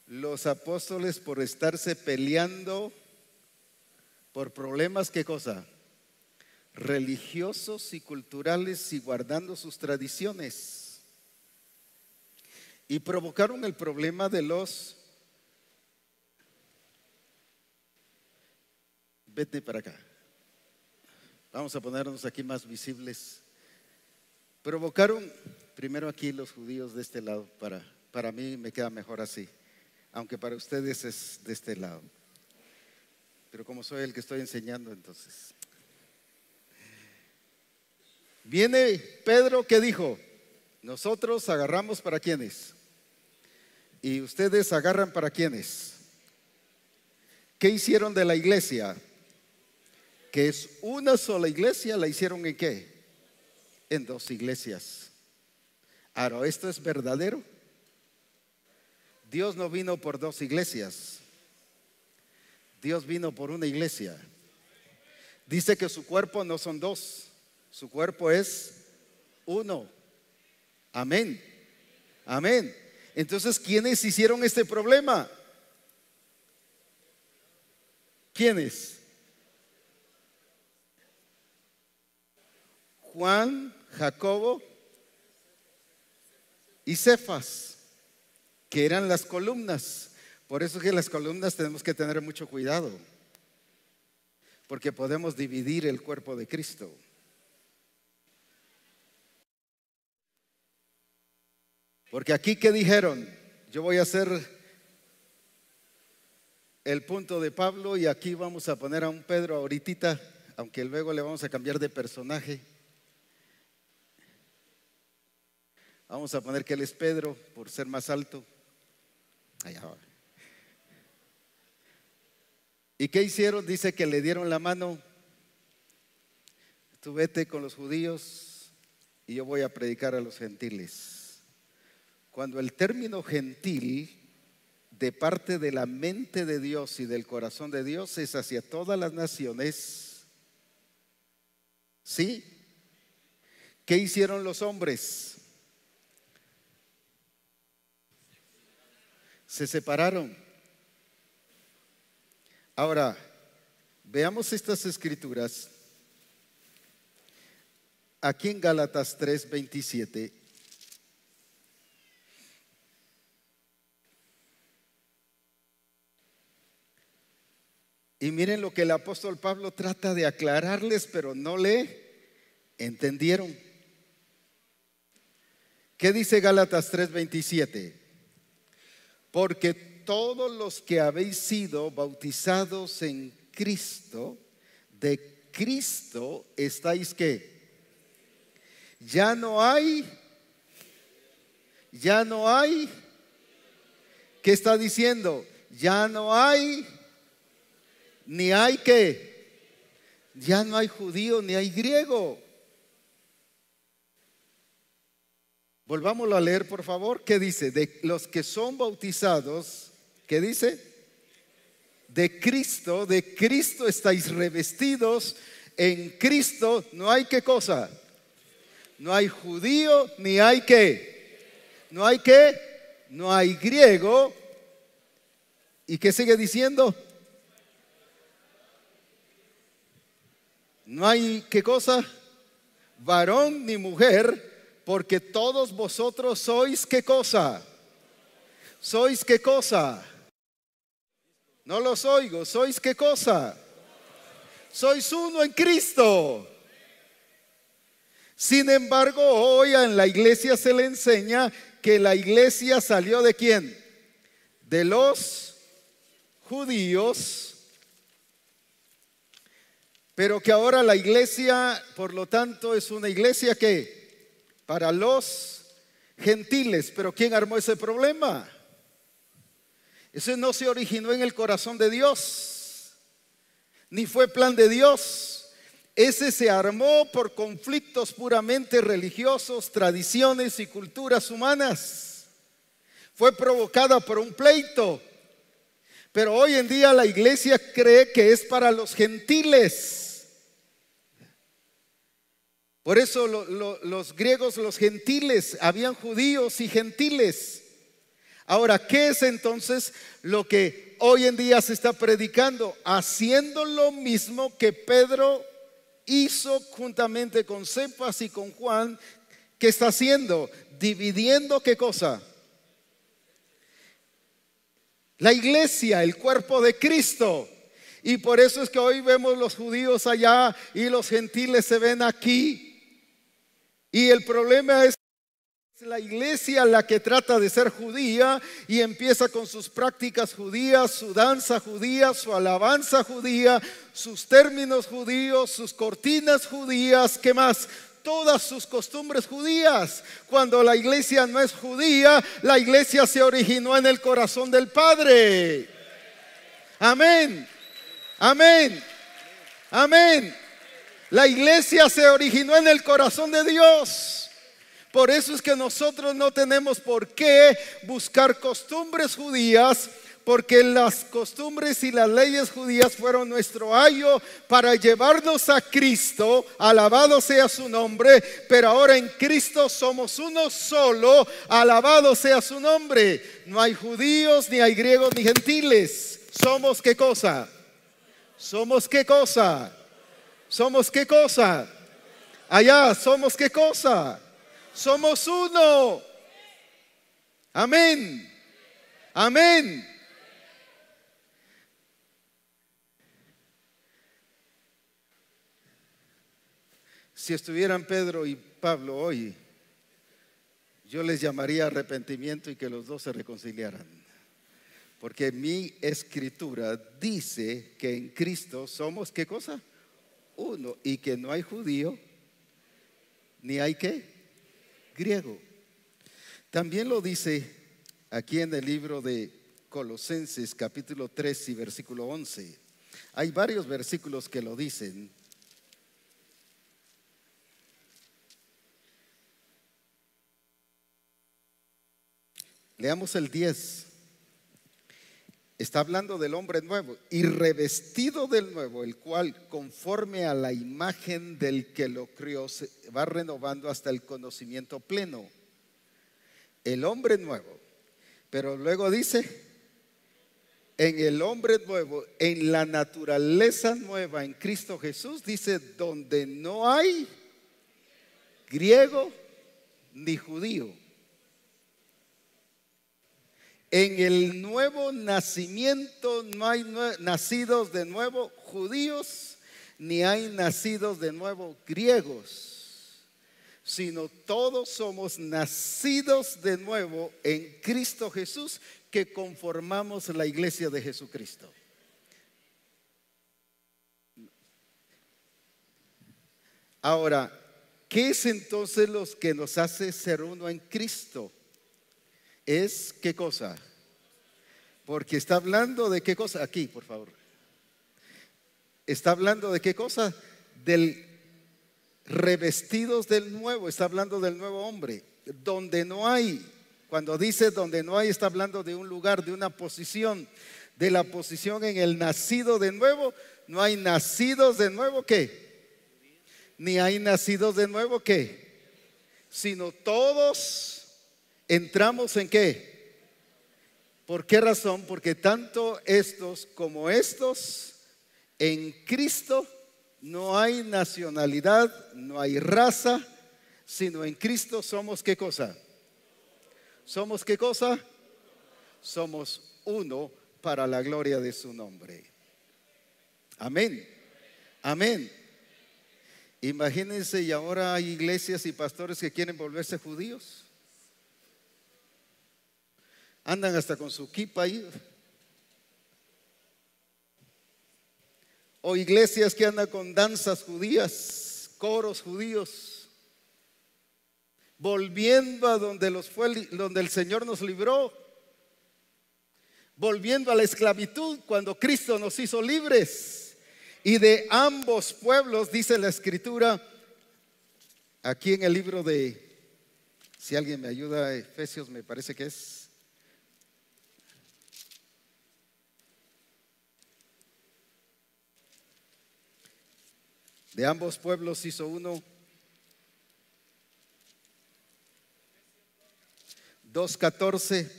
Los apóstoles, por estarse peleando por problemas, ¿qué cosa? Religiosos y culturales y guardando sus tradiciones. Y provocaron el problema de los... Vete para acá. Vamos a ponernos aquí más visibles. Provocaron primero aquí los judíos de este lado. Para mí me queda mejor así, aunque para ustedes es de este lado. Pero como soy el que estoy enseñando, entonces. Viene Pedro, que dijo: nosotros agarramos para quiénes y ustedes agarran para quiénes. ¿Qué hicieron de la iglesia? Que es una sola iglesia, ¿la hicieron en qué? En dos iglesias. Ahora, ¿esto es verdadero? Dios no vino por dos iglesias, Dios vino por una iglesia. Dice que su cuerpo no son dos, su cuerpo es uno. Amén. Amén. Entonces, ¿quiénes hicieron este problema? ¿Quiénes? Juan, Jacobo y Cefas, que eran las columnas. Por eso que las columnas tenemos que tener mucho cuidado, porque podemos dividir el cuerpo de Cristo. Porque aquí, ¿qué dijeron? Yo voy a hacer el punto de Pablo y aquí vamos a poner a un Pedro ahorita, aunque luego le vamos a cambiar de personaje. Vamos a poner que él es Pedro por ser más alto. Allá va. ¿Y qué hicieron? Dice que le dieron la mano. Tú vete con los judíos y yo voy a predicar a los gentiles. Cuando el término gentil, de parte de la mente de Dios y del corazón de Dios, es hacia todas las naciones. ¿Sí? ¿Qué hicieron los hombres? Se separaron. Ahora, veamos estas escrituras. Aquí en Gálatas 3:27. Y miren lo que el apóstol Pablo trata de aclararles, pero no le entendieron. ¿Qué dice Gálatas 3:27? Porque todos los que habéis sido bautizados en Cristo, de Cristo estáis ¿qué? Ya no hay. ¿Qué está diciendo? Ya no hay, ni hay qué. Ya no hay judío ni hay griego. Volvámoslo a leer, por favor. ¿Qué dice? De los que son bautizados, ¿qué dice? De Cristo estáis revestidos. En Cristo no hay qué cosa. No hay judío ni hay qué. No hay qué. No hay griego. ¿Y qué sigue diciendo? No hay qué cosa. Varón ni mujer. Porque todos vosotros sois ¿qué cosa? ¿Sois qué cosa? No los oigo. ¿Sois qué cosa? Sois uno en Cristo. Sin embargo, hoy en la iglesia se le enseña que la iglesia salió ¿de quién? De los judíos. Pero que ahora la iglesia, por lo tanto, es una iglesia que para los gentiles. Pero ¿quién armó ese problema? Ese no se originó en el corazón de Dios, ni fue plan de Dios. Ese se armó por conflictos puramente religiosos, tradiciones y culturas humanas. Fue provocada por un pleito. Pero hoy en día la iglesia cree que es para los gentiles. Por eso los griegos, los gentiles, habían judíos y gentiles. Ahora, ¿qué es entonces lo que hoy en día se está predicando? Haciendo lo mismo que Pedro hizo juntamente con Cefas y con Juan. ¿Qué está haciendo? Dividiendo ¿qué cosa? La iglesia, el cuerpo de Cristo. Y por eso es que hoy vemos los judíos allá y los gentiles se ven aquí. Y el problema es la iglesia la que trata de ser judía y empieza con sus prácticas judías, su danza judía, su alabanza judía, sus términos judíos, sus cortinas judías, ¿qué más? Todas sus costumbres judías. Cuando la iglesia no es judía, la iglesia se originó en el corazón del Padre. Amén. Amén. Amén. La iglesia se originó en el corazón de Dios. Por eso es que nosotros no tenemos por qué buscar costumbres judías, porque las costumbres y las leyes judías fueron nuestro ayo para llevarnos a Cristo. Alabado sea su nombre. Pero ahora en Cristo somos uno solo. Alabado sea su nombre. No hay judíos, ni hay griegos, ni gentiles. ¿Somos qué cosa? ¿Somos qué cosa? ¿Somos qué cosa? Allá, ¿somos qué cosa? Somos uno. Amén. Amén. Si estuvieran Pedro y Pablo hoy, yo les llamaría arrepentimiento y que los dos se reconciliaran. Porque mi escritura dice que en Cristo somos ¿qué cosa? Uno, y que no hay judío, ni hay ¿qué? Griego. También lo dice aquí en el libro de Colosenses capítulo 3 y versículo 11. Hay varios versículos que lo dicen. Leamos el 10. Está hablando del hombre nuevo y revestido del nuevo, el cual conforme a la imagen del que lo crió se va renovando hasta el conocimiento pleno. El hombre nuevo. Pero luego dice, en el hombre nuevo, en la naturaleza nueva en Cristo Jesús, dice, donde no hay griego ni judío. En el nuevo nacimiento no hay nacidos de nuevo judíos, ni hay nacidos de nuevo griegos, sino todos somos nacidos de nuevo en Cristo Jesús, que conformamos la iglesia de Jesucristo. Ahora, ¿Qué es entonces lo que nos hace ser uno en Cristo? Es ¿qué cosa? Porque está hablando de qué cosa. Aquí, por favor. Está hablando de qué cosa. Del revestidos del nuevo. Está hablando del nuevo hombre. Donde no hay. Cuando dice donde no hay, está hablando de un lugar, de una posición. De la posición en el nacido de nuevo. No hay nacidos de nuevo, ¿qué? Ni hay nacidos de nuevo, ¿qué? Sino todos entramos en ¿qué? ¿Por qué razón? Porque tanto estos como estos en Cristo no hay nacionalidad, no hay raza, sino en Cristo somos ¿qué cosa? ¿Somos qué cosa? Somos uno para la gloria de su nombre. Amén. Amén. Imagínense, y ahora hay iglesias y pastores que quieren volverse judíos. Andan hasta con su kipa ahí. O iglesias que andan con danzas judías, coros judíos, volviendo a donde el Señor nos libró, volviendo a la esclavitud cuando Cristo nos hizo libres. Y de ambos pueblos, dice la Escritura, aquí en el libro de, si alguien me ayuda, Efesios me parece que es. De ambos pueblos hizo uno. 2:14,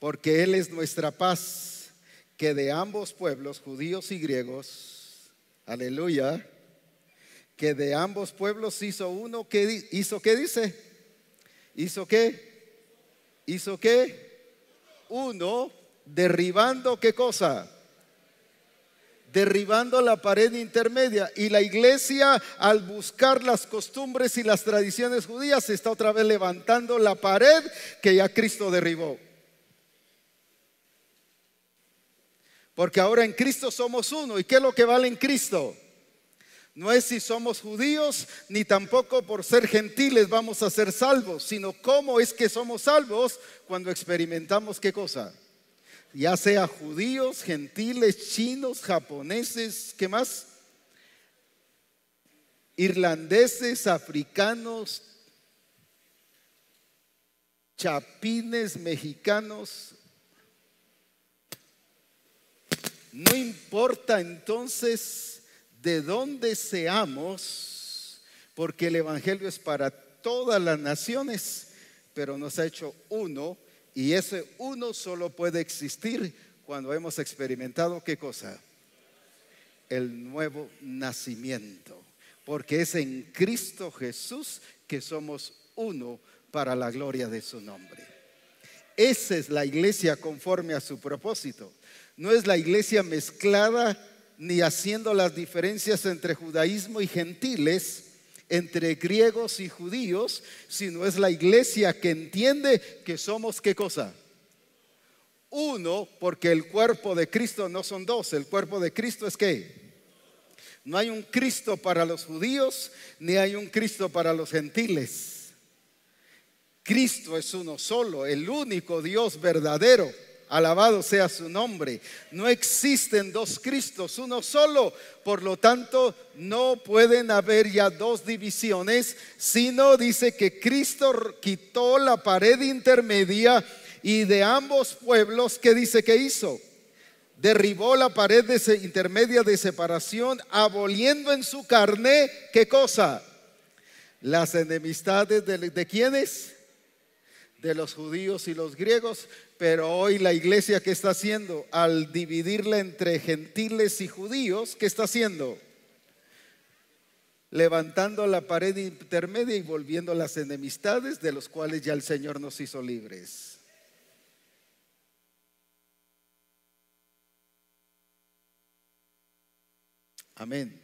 porque Él es nuestra paz, que de ambos pueblos, judíos y griegos, aleluya, que de ambos pueblos hizo uno. Que hizo, ¿qué dice? ¿Hizo qué? ¿Hizo qué? Uno, derribando ¿qué cosa? Derribando la pared intermedia. Y la iglesia, al buscar las costumbres y las tradiciones judías, está otra vez levantando la pared que ya Cristo derribó. Porque ahora en Cristo somos uno. ¿Y qué es lo que vale en Cristo? No es si somos judíos, ni tampoco por ser gentiles vamos a ser salvos, sino cómo es que somos salvos cuando experimentamos ¿qué cosa? Ya sea judíos, gentiles, chinos, japoneses, ¿qué más? Irlandeses, africanos, chapines, mexicanos. No importa entonces de dónde seamos, porque el evangelio es para todas las naciones, pero nos ha hecho uno. Y ese uno solo puede existir cuando hemos experimentado ¿qué cosa? El nuevo nacimiento. Porque es en Cristo Jesús que somos uno para la gloria de su nombre. Esa es la iglesia conforme a su propósito. No es la iglesia mezclada ni haciendo las diferencias entre judaísmo y gentiles, entre griegos y judíos, sino es la iglesia que entiende que somos ¿qué cosa? Uno, porque el cuerpo de Cristo no son dos, el cuerpo de Cristo es ¿qué? No hay un Cristo para los judíos, ni hay un Cristo para los gentiles. Cristo es uno solo, el único Dios verdadero. Alabado sea su nombre. No existen dos Cristos, uno solo. Por lo tanto, no pueden haber ya dos divisiones, sino dice que Cristo quitó la pared intermedia y de ambos pueblos, ¿qué dice que hizo? Derribó la pared intermedia de separación, aboliendo en su carne, ¿qué cosa? Las enemistades ¿de quiénes? De los judíos y los griegos. Pero hoy la iglesia, ¿qué está haciendo? Al dividirla entre gentiles y judíos, ¿qué está haciendo? Levantando la pared intermedia y volviendo las enemistades, de los cuales ya el Señor nos hizo libres. Amén.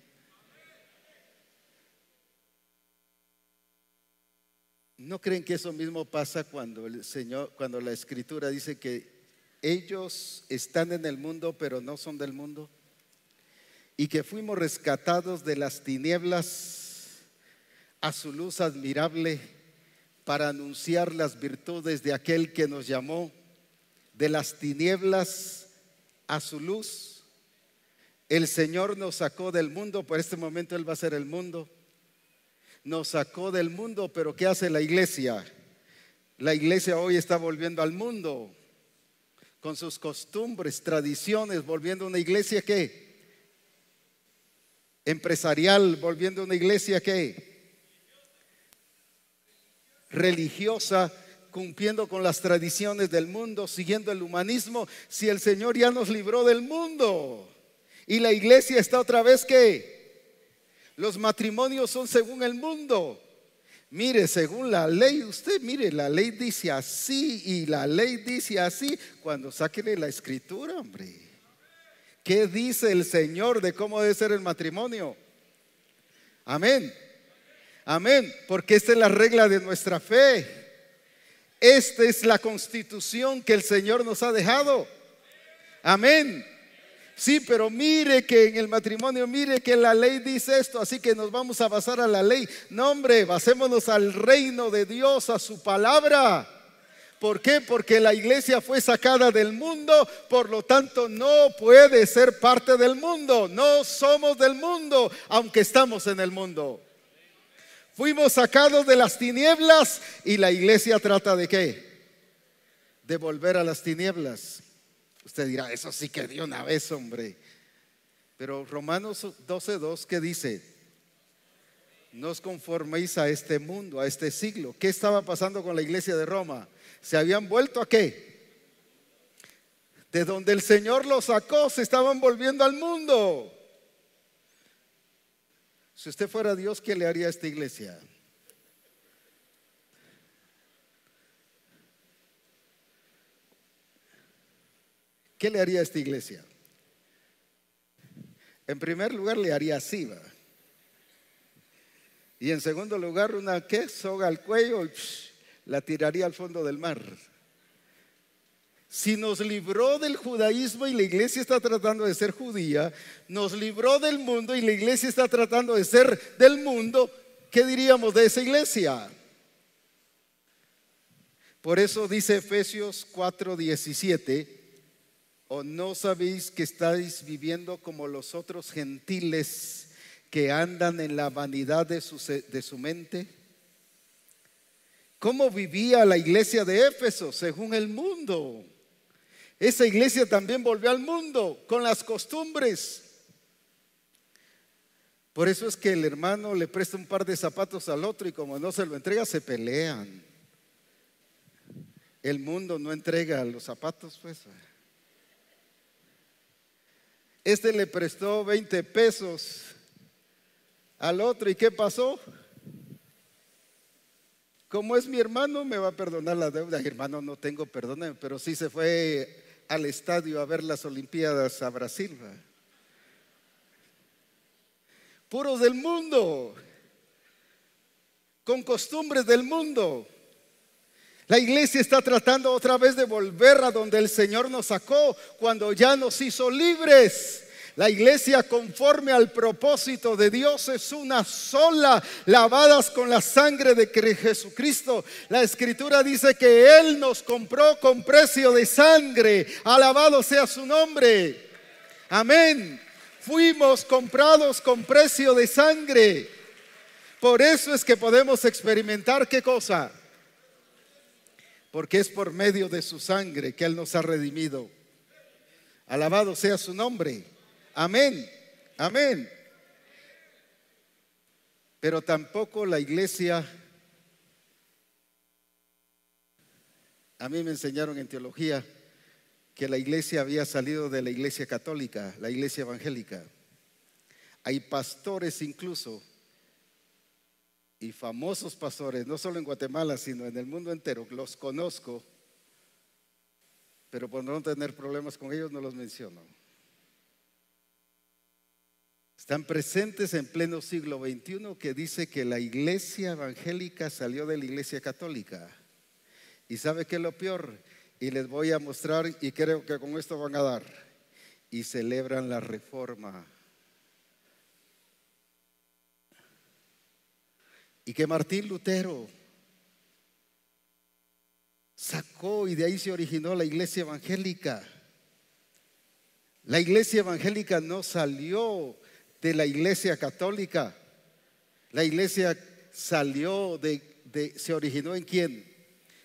¿No creen que eso mismo pasa cuando el Señor, cuando la Escritura dice que ellos están en el mundo pero no son del mundo? Y que fuimos rescatados de las tinieblas a su luz admirable para anunciar las virtudes de aquel que nos llamó de las tinieblas a su luz. El Señor nos sacó del mundo, por este momento Él va a ser el mundo. Nos sacó del mundo, pero ¿qué hace la iglesia? La iglesia hoy está volviendo al mundo, con sus costumbres, tradiciones, volviendo a una iglesia ¿qué? Empresarial, volviendo a una iglesia ¿qué? Religiosa, cumpliendo con las tradiciones del mundo, siguiendo el humanismo. Si el Señor ya nos libró del mundo y la iglesia está otra vez ¿qué? Los matrimonios son según el mundo. Mire, según la ley, usted mire, la ley dice así y la ley dice así. Cuando sáquele la escritura, hombre, ¿qué dice el Señor de cómo debe ser el matrimonio? Amén, amén, porque esta es la regla de nuestra fe. Esta es la constitución que el Señor nos ha dejado. Amén. Sí, pero mire que en el matrimonio, mire que la ley dice esto, así que nos vamos a basar a la ley. No, hombre, basémonos al reino de Dios, a su palabra. ¿Por qué? Porque la iglesia fue sacada del mundo, por lo tanto no puede ser parte del mundo. No somos del mundo, aunque estamos en el mundo. Fuimos sacados de las tinieblas y la iglesia trata de ¿qué? De volver a las tinieblas. Usted dirá, eso sí que de una vez, hombre. Pero Romanos 12:2, ¿qué dice? No os conforméis a este mundo, a este siglo. ¿Qué estaba pasando con la iglesia de Roma? ¿Se habían vuelto a qué? De donde el Señor los sacó, se estaban volviendo al mundo. Si usted fuera Dios, ¿qué le haría a esta iglesia? ¿Qué le haría a esta iglesia? En primer lugar le haría así, ¿va? Y en segundo lugar una ¿qué? Soga al cuello y la tiraría al fondo del mar. Si nos libró del judaísmo y la iglesia está tratando de ser judía, nos libró del mundo y la iglesia está tratando de ser del mundo, ¿qué diríamos de esa iglesia? Por eso dice Efesios 4:17, ¿o no sabéis que estáis viviendo como los otros gentiles que andan en la vanidad de su mente? ¿Cómo vivía la iglesia de Éfeso? Según el mundo. Esa iglesia también volvió al mundo con las costumbres. Por eso es que el hermano le presta un par de zapatos al otro y como no se lo entrega, se pelean. El mundo no entrega los zapatos, pues. Este le prestó 20 pesos al otro, ¿y qué pasó? Como es mi hermano, me va a perdonar la deuda. Hermano, no tengo, perdóname, pero sí se fue al estadio a ver las Olimpiadas a Brasil. Puros del mundo, con costumbres del mundo. La iglesia está tratando otra vez de volver a donde el Señor nos sacó cuando ya nos hizo libres. La iglesia, conforme al propósito de Dios, es una sola, lavadas con la sangre de Jesucristo. La escritura dice que Él nos compró con precio de sangre. Alabado sea su nombre. Amén. Fuimos comprados con precio de sangre. Por eso es que podemos experimentar ¿qué cosa? Porque es por medio de su sangre que Él nos ha redimido. Alabado sea su nombre. Amén, amén. Pero tampoco la iglesia, a mí me enseñaron en teología que la iglesia había salido de la iglesia católica, la iglesia evangélica. Hay pastores incluso, y famosos pastores, no solo en Guatemala, sino en el mundo entero, los conozco, pero por no tener problemas con ellos no los menciono. Están presentes en pleno siglo XXI, que dice que la iglesia evangélica salió de la iglesia católica. ¿Y sabe qué es lo peor? Y les voy a mostrar, y creo que con esto van a dar. Y celebran la reforma. y que Martín Lutero sacó, y de ahí se originó la iglesia evangélica. La iglesia evangélica no salió de la iglesia católica. La iglesia salió se originó ¿en quién?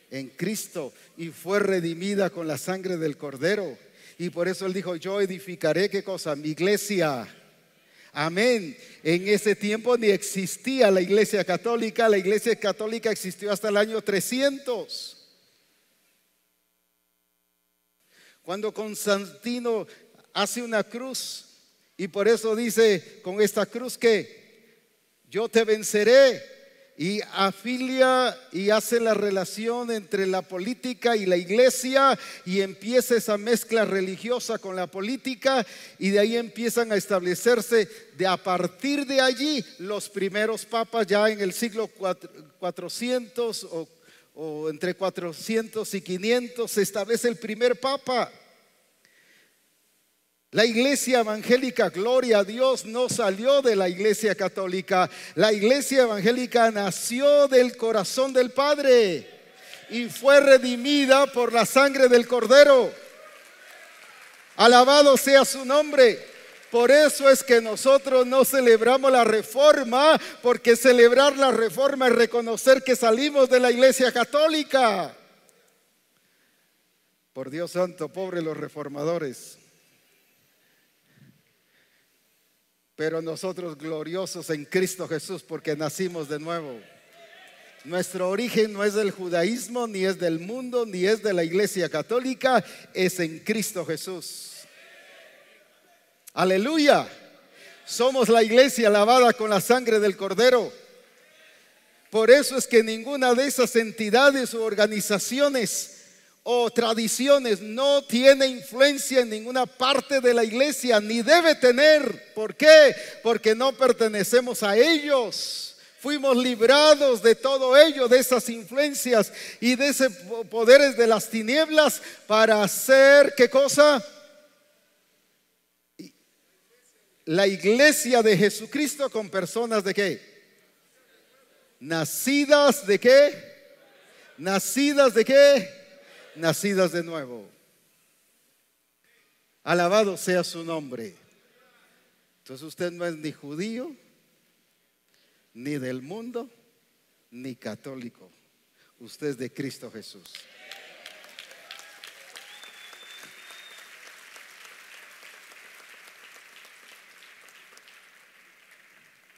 En Cristo, y fue redimida con la sangre del Cordero. Y por eso Él dijo: yo edificaré, ¿qué cosa? Mi iglesia. Amén. En ese tiempo ni existía la iglesia católica. La iglesia católica existió hasta el año 300. Cuando Constantino hace una cruz, y por eso dice con esta cruz que yo te venceré, y afilia y hace la relación entre la política y la iglesia, y empieza esa mezcla religiosa con la política, y de ahí empiezan a establecerse, a partir de allí, los primeros papas. Ya en el siglo 400 o entre 400 y 500 se establece el primer papa. La iglesia evangélica, gloria a Dios, no salió de la iglesia católica. La iglesia evangélica nació del corazón del Padre y fue redimida por la sangre del Cordero. Alabado sea su nombre. Por eso es que nosotros no celebramos la reforma, porque celebrar la reforma es reconocer que salimos de la iglesia católica. Por Dios santo, pobres los reformadores. Pero nosotros gloriosos en Cristo Jesús, porque nacimos de nuevo. Nuestro origen no es del judaísmo, ni es del mundo, ni es de la iglesia católica, es en Cristo Jesús. Aleluya. Somos la iglesia lavada con la sangre del Cordero. Por eso es que ninguna de esas entidades o organizaciones o tradiciones no tiene influencia en ninguna parte de la iglesia, ni debe tener. ¿Por qué? Porque no pertenecemos a ellos. Fuimos librados de todo ello, de esas influencias y de esos poderes de las tinieblas, para hacer, ¿qué cosa? La iglesia de Jesucristo, con personas ¿de qué? Nacidas ¿de qué? Nacidas ¿de qué? Nacidas de nuevo. Alabado sea su nombre. Entonces usted no es ni judío, ni del mundo, ni católico. Usted es de Cristo Jesús.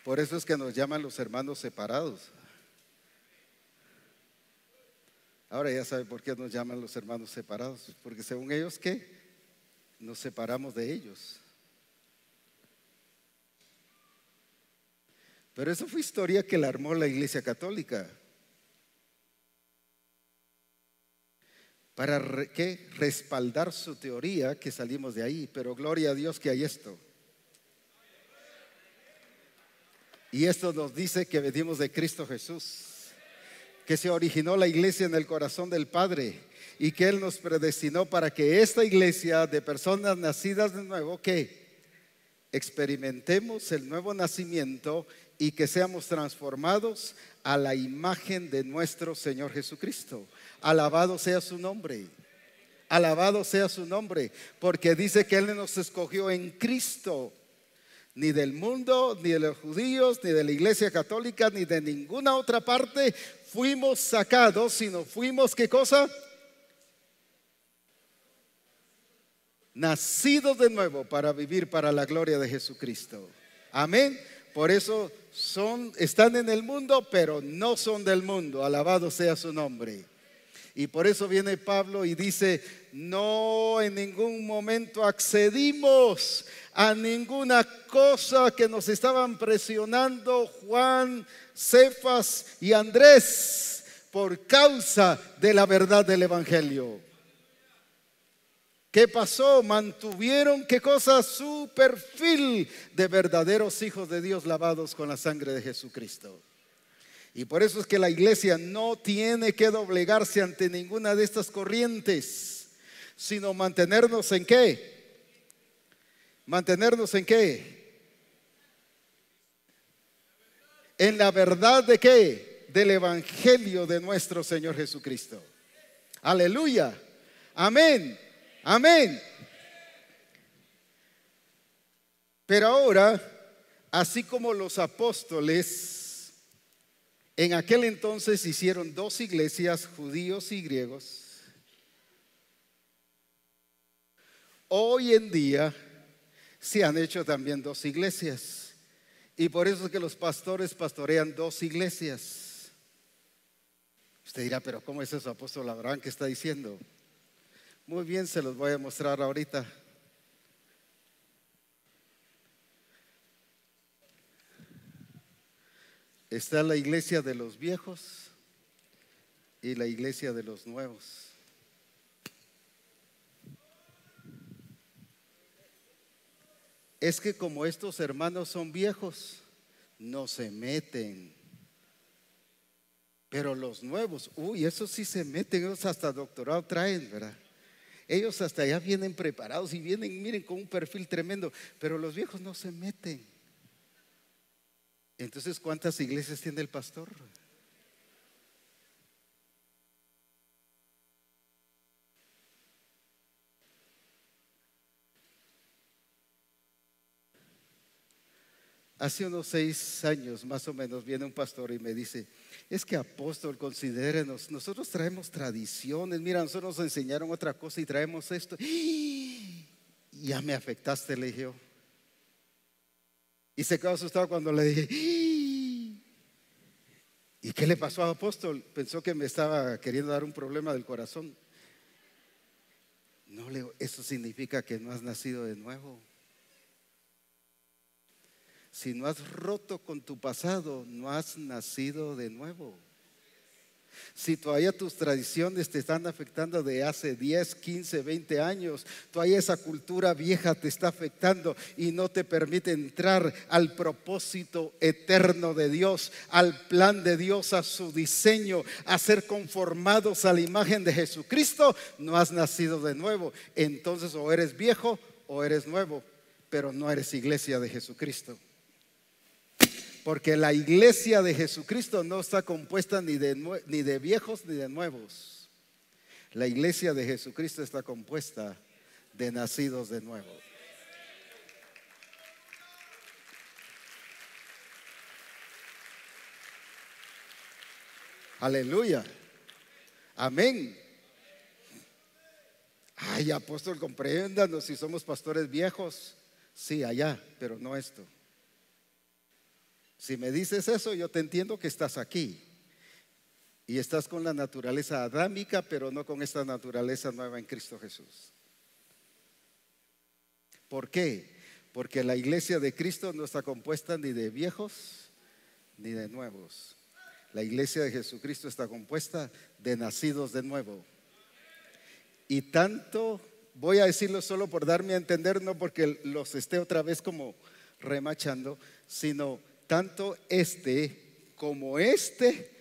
Por eso es que nos llaman los hermanos separados. Ahora ya sabe por qué nos llaman los hermanos separados. Porque según ellos, ¿qué? Nos separamos de ellos. Pero eso fue historia que la armó la iglesia católica. ¿Para qué? Respaldar su teoría que salimos de ahí. Pero gloria a Dios que hay esto. Y esto nos dice que venimos de Cristo Jesús, que se originó la iglesia en el corazón del Padre, y que Él nos predestinó para que esta iglesia de personas nacidas de nuevo, que experimentemos el nuevo nacimiento y que seamos transformados a la imagen de nuestro Señor Jesucristo. Alabado sea su nombre. Alabado sea su nombre, porque dice que Él nos escogió en Cristo. Ni del mundo, ni de los judíos, ni de la iglesia católica, ni de ninguna otra parte fuimos sacados, sino fuimos, ¿qué cosa? Nacidos de nuevo para vivir para la gloria de Jesucristo. Amén. Por eso están en el mundo, pero no son del mundo. Alabado sea su nombre. Y por eso viene Pablo y dice: no en ningún momento accedimos a ninguna cosa que nos estaban presionando Juan, Cefas y Andrés, por causa de la verdad del evangelio. ¿Qué pasó? Mantuvieron, ¿qué cosa? Su perfil de verdaderos hijos de Dios, lavados con la sangre de Jesucristo. Y por eso es que la iglesia no tiene que doblegarse ante ninguna de estas corrientes, sino mantenernos ¿en qué? ¿Mantenernos en qué? en la verdad de ¿qué? Del evangelio de nuestro Señor Jesucristo. Aleluya. Amén. Amén. Pero ahora, así como los apóstoles en aquel entonces hicieron dos iglesias, judíos y griegos, hoy en día se han hecho también dos iglesias. Y por eso es que los pastores pastorean dos iglesias. Usted dirá, pero ¿cómo es eso, apóstol Abraham? ¿Qué está diciendo? Muy bien, se los voy a mostrar ahorita. Está la iglesia de los viejos y la iglesia de los nuevos. Es que como estos hermanos son viejos, no se meten. Pero los nuevos, esos sí se meten, ellos hasta doctorado traen, ¿verdad? Ellos hasta allá vienen preparados y vienen, miren, con un perfil tremendo. Pero los viejos no se meten. Entonces, ¿cuántas iglesias tiene el pastor? Hace unos 6 años más o menos viene un pastor y me dice, es que apóstol, considérenos, nosotros traemos tradiciones, mira, nosotros nos enseñaron otra cosa y traemos esto. Ya me afectaste, le dije yo. Y se quedó asustado cuando le dije, ¿y qué le pasó a apóstol? Pensó que me estaba queriendo dar un problema del corazón. No, le digo, eso significa que no has nacido de nuevo. Si no has roto con tu pasado, no has nacido de nuevo. Si todavía tus tradiciones te están afectando de hace 10, 15, 20 años, todavía esa cultura vieja te está afectando y no te permite entrar al propósito eterno de Dios, al plan de Dios, a su diseño, a ser conformados a la imagen de Jesucristo, no has nacido de nuevo. Entonces o eres viejo o eres nuevo, pero no eres iglesia de Jesucristo. Porque la iglesia de Jesucristo no está compuesta ni de viejos ni de nuevos. La iglesia de Jesucristo está compuesta de nacidos de nuevo. Aleluya. Amén. Ay, apóstol, compréndanos si somos pastores viejos. Sí, allá, pero no esto. Si me dices eso, yo te entiendo que estás aquí y estás con la naturaleza adámica, pero no con esta naturaleza nueva en Cristo Jesús. ¿Por qué? Porque la iglesia de Cristo no está compuesta ni de viejos ni de nuevos. La iglesia de Jesucristo está compuesta de nacidos de nuevo. Y tanto, voy a decirlo solo por darme a entender, no porque los esté otra vez como remachando, sino tanto este como este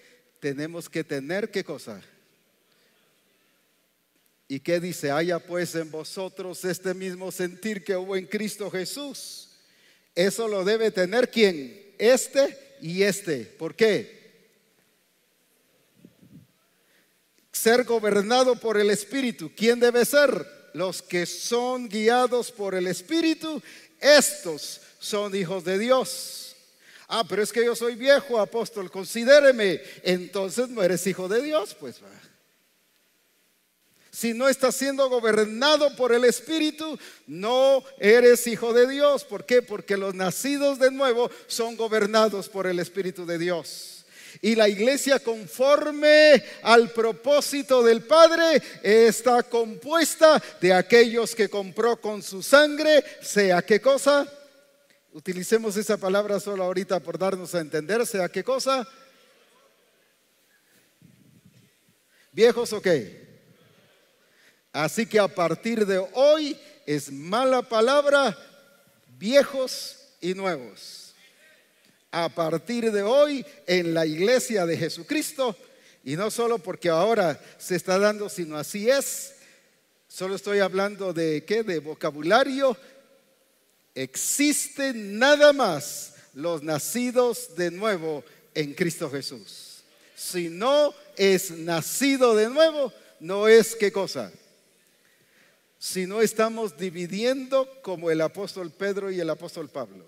tenemos que tener, ¿qué cosa? ¿Y qué dice? Haya pues en vosotros este mismo sentir que hubo en Cristo Jesús. Eso lo debe tener ¿quién? Este y este. ¿Por qué? Ser gobernado por el Espíritu. ¿Quién debe ser? Los que son guiados por el Espíritu, estos son hijos de Dios. Pero es que yo soy viejo, apóstol, considéreme. Entonces no eres hijo de Dios, pues va. Si no estás siendo gobernado por el Espíritu, no eres hijo de Dios. ¿Por qué? Porque los nacidos de nuevo son gobernados por el Espíritu de Dios. Y la iglesia, conforme al propósito del Padre, está compuesta de aquellos que compró con su sangre, sea qué cosa. Utilicemos esa palabra solo ahorita por darnos a entender, sea qué cosa. ¿Viejos o qué? Así que a partir de hoy es mala palabra viejos y nuevos. A partir de hoy en la iglesia de Jesucristo, y no solo porque ahora se está dando, sino así es. Solo estoy hablando de ¿qué? De vocabulario. Existe nada más los nacidos de nuevo en Cristo Jesús. Si no es nacido de nuevo, no es ¿qué cosa? Si no estamos dividiendo como el apóstol Pedro y el apóstol Pablo.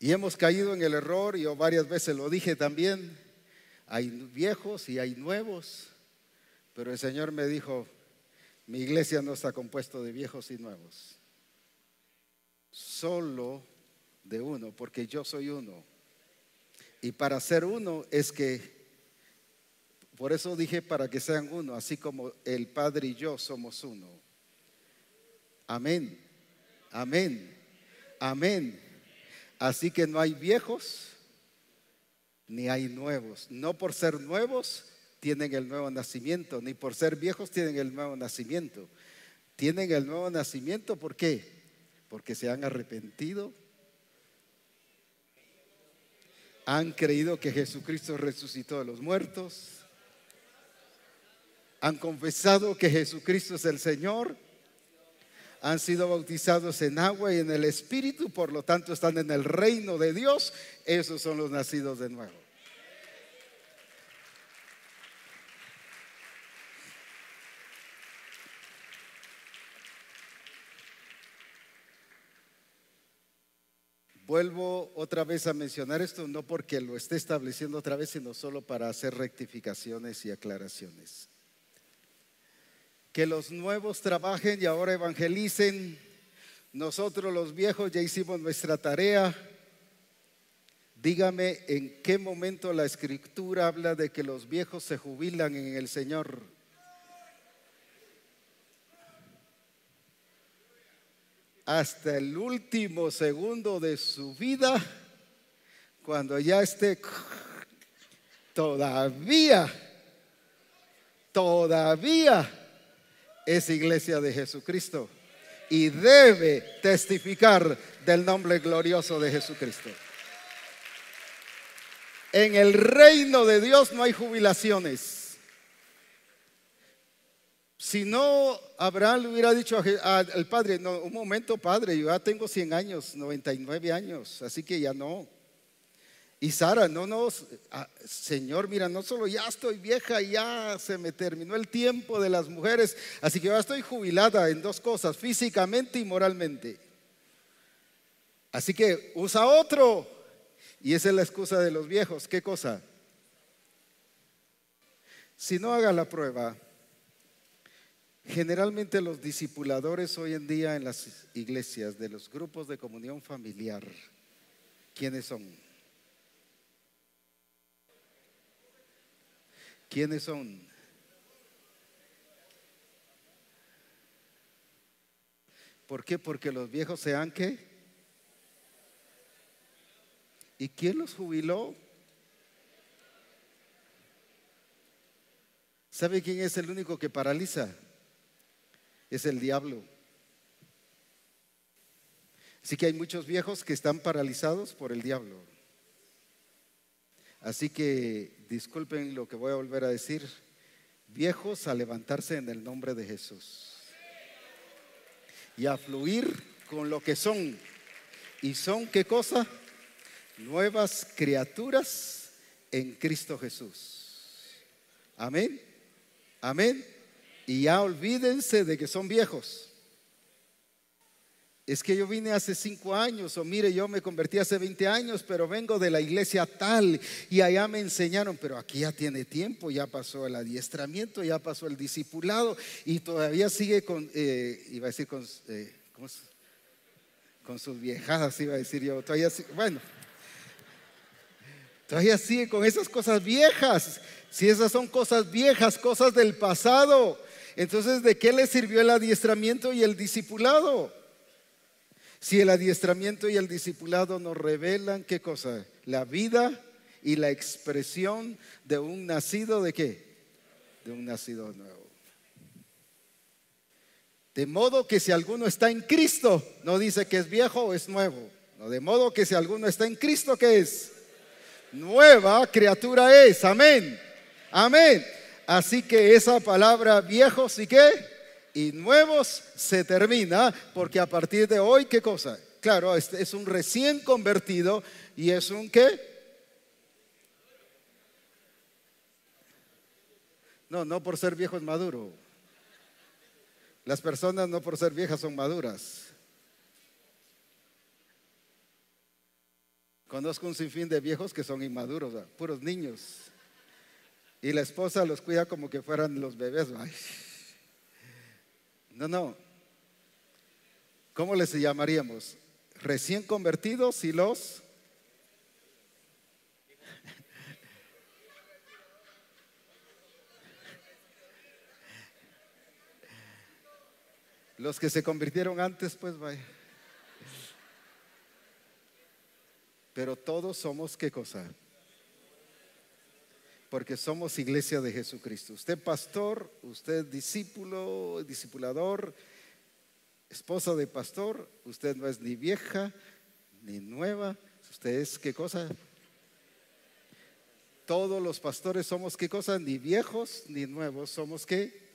Y hemos caído en el error, y yo varias veces lo dije también, hay viejos y hay nuevos, pero el Señor me dijo, mi iglesia no está compuesto de viejos y nuevos, solo de uno, porque yo soy uno. Y para ser uno es que, por eso dije para que sean uno, así como el Padre y yo somos uno. Amén, amén, amén. Así que no hay viejos ni hay nuevos. No por ser nuevos tienen el nuevo nacimiento, ni por ser viejos tienen el nuevo nacimiento. Tienen el nuevo nacimiento, ¿por qué? Porque se han arrepentido, han creído que Jesucristo resucitó de los muertos, han confesado que Jesucristo es el Señor, han sido bautizados en agua y en el Espíritu, por lo tanto están en el reino de Dios. Esos son los nacidos de nuevo. Vuelvo otra vez a mencionar esto, no porque lo esté estableciendo otra vez, sino solo para hacer rectificaciones y aclaraciones. Que los nuevos trabajen y ahora evangelicen. Nosotros los viejos ya hicimos nuestra tarea. Dígame en qué momento la Escritura habla de que los viejos se jubilan en el Señor. Hasta el último segundo de su vida, cuando ya esté, todavía es iglesia de Jesucristo y debe testificar del nombre glorioso de Jesucristo. En el reino de Dios no hay jubilaciones. Si no, Abraham le hubiera dicho al padre, no, un momento padre, yo ya tengo 100 años, 99 años, así que ya no. Y Sara, no, Señor, mira, no solo ya estoy vieja, ya se me terminó el tiempo de las mujeres, así que ya estoy jubilada en dos cosas, físicamente y moralmente. Así que usa otro. Y esa es la excusa de los viejos. ¿Qué cosa? Si no, haga la prueba. Generalmente los discipuladores hoy en día en las iglesias de los grupos de comunión familiar, ¿quiénes son? ¿Quiénes son? ¿Por qué? Porque los viejos se han ¿qué? ¿Y quién los jubiló? ¿Sabe quién es el único que paraliza? Es el diablo. Así que hay muchos viejos que están paralizados por el diablo. Así que disculpen lo que voy a volver a decir. Viejos a levantarse en el nombre de Jesús y a fluir con lo que son. ¿Y son qué cosa? Nuevas criaturas en Cristo Jesús. Amén. Amén. Y ya olvídense de que son viejos. Es que yo vine hace 5 años, o mire, yo me convertí hace 20 años, pero vengo de la iglesia tal y allá me enseñaron, pero aquí ya tiene tiempo, ya pasó el adiestramiento, ya pasó el discipulado y todavía sigue con, iba a decir con sus viejadas, iba a decir yo, todavía sigue con esas cosas viejas. Si esas son cosas viejas, cosas del pasado, entonces ¿de qué le sirvió el adiestramiento y el discipulado? Si el adiestramiento y el discipulado nos revelan ¿qué cosa? La vida y la expresión de un nacido ¿de qué? De un nacido nuevo. De modo que si alguno está en Cristo, no dice que es viejo o es nuevo. No, de modo que si alguno está en Cristo, ¿qué es? Nueva criatura es. Amén. Amén. Así que esa palabra viejos ¿y qué? y nuevos se termina, porque a partir de hoy, ¿qué cosa? Claro, es un recién convertido y es un ¿qué? No por ser viejo es maduro. Las personas no por ser viejas son maduras. Conozco un sinfín de viejos que son inmaduros, puros niños. Y la esposa los cuida como que fueran los bebés. Ay. No. ¿Cómo les llamaríamos? Recién convertidos y los que se convirtieron antes, pues vaya. Pero todos somos ¿qué cosa? Porque somos iglesia de Jesucristo. Usted pastor, usted discípulo, discipulador, esposa de pastor, usted no es ni vieja ni nueva, usted es ¿qué cosa? Todos los pastores somos ¿qué cosa? Ni viejos ni nuevos, somos ¿qué?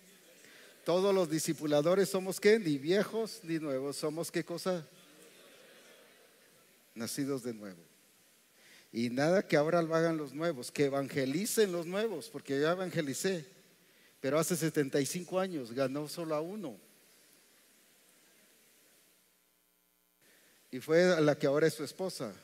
Todos los discipuladores somos ¿qué? Ni viejos ni nuevos, somos ¿qué cosa? Nacidos de nuevo. Y nada que ahora lo hagan los nuevos, que evangelicen los nuevos, porque yo evangelicé, pero hace 75 años ganó solo a uno. Y fue a la que ahora es su esposa.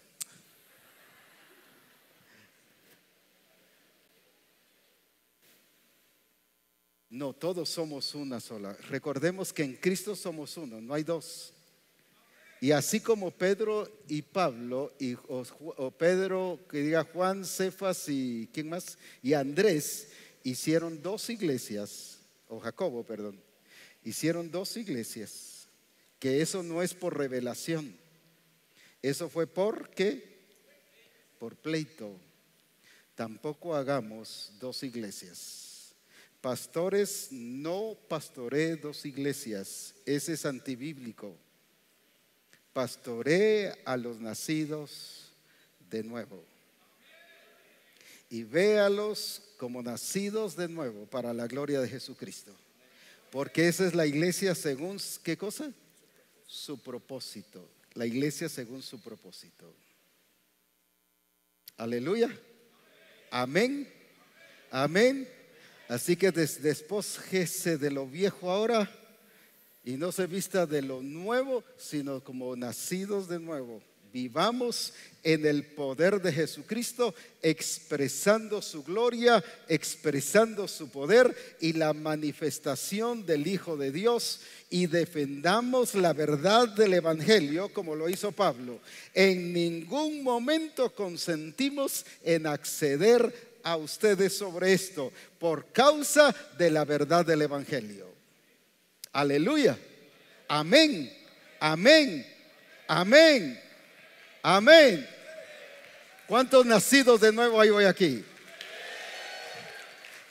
No, todos somos una sola. Recordemos que en Cristo somos uno, no hay dos. Y así como Pedro y Pablo, o Pedro, que diga Juan, Cefas y ¿quién más? Y Andrés hicieron dos iglesias, o Jacobo, perdón, hicieron dos iglesias, que eso no es por revelación, eso fue por ¿qué? Por pleito. Tampoco hagamos dos iglesias. Pastores, no pastoree dos iglesias, ese es antibíblico. Pastoree a los nacidos de nuevo y véalos como nacidos de nuevo para la gloria de Jesucristo, porque esa es la iglesia según ¿qué cosa? Su propósito. La iglesia según su propósito. Aleluya. Amén. Amén. Así que despójese de lo viejo ahora y no se vista de lo nuevo, sino como nacidos de nuevo. Vivamos en el poder de Jesucristo, expresando su gloria, expresando su poder y la manifestación del Hijo de Dios, y defendamos la verdad del Evangelio como lo hizo Pablo. En ningún momento consentimos en acceder a ustedes sobre esto por causa de la verdad del Evangelio. Aleluya. Amén. Amén. Amén. Amén. ¿Cuántos nacidos de nuevo hay hoy aquí?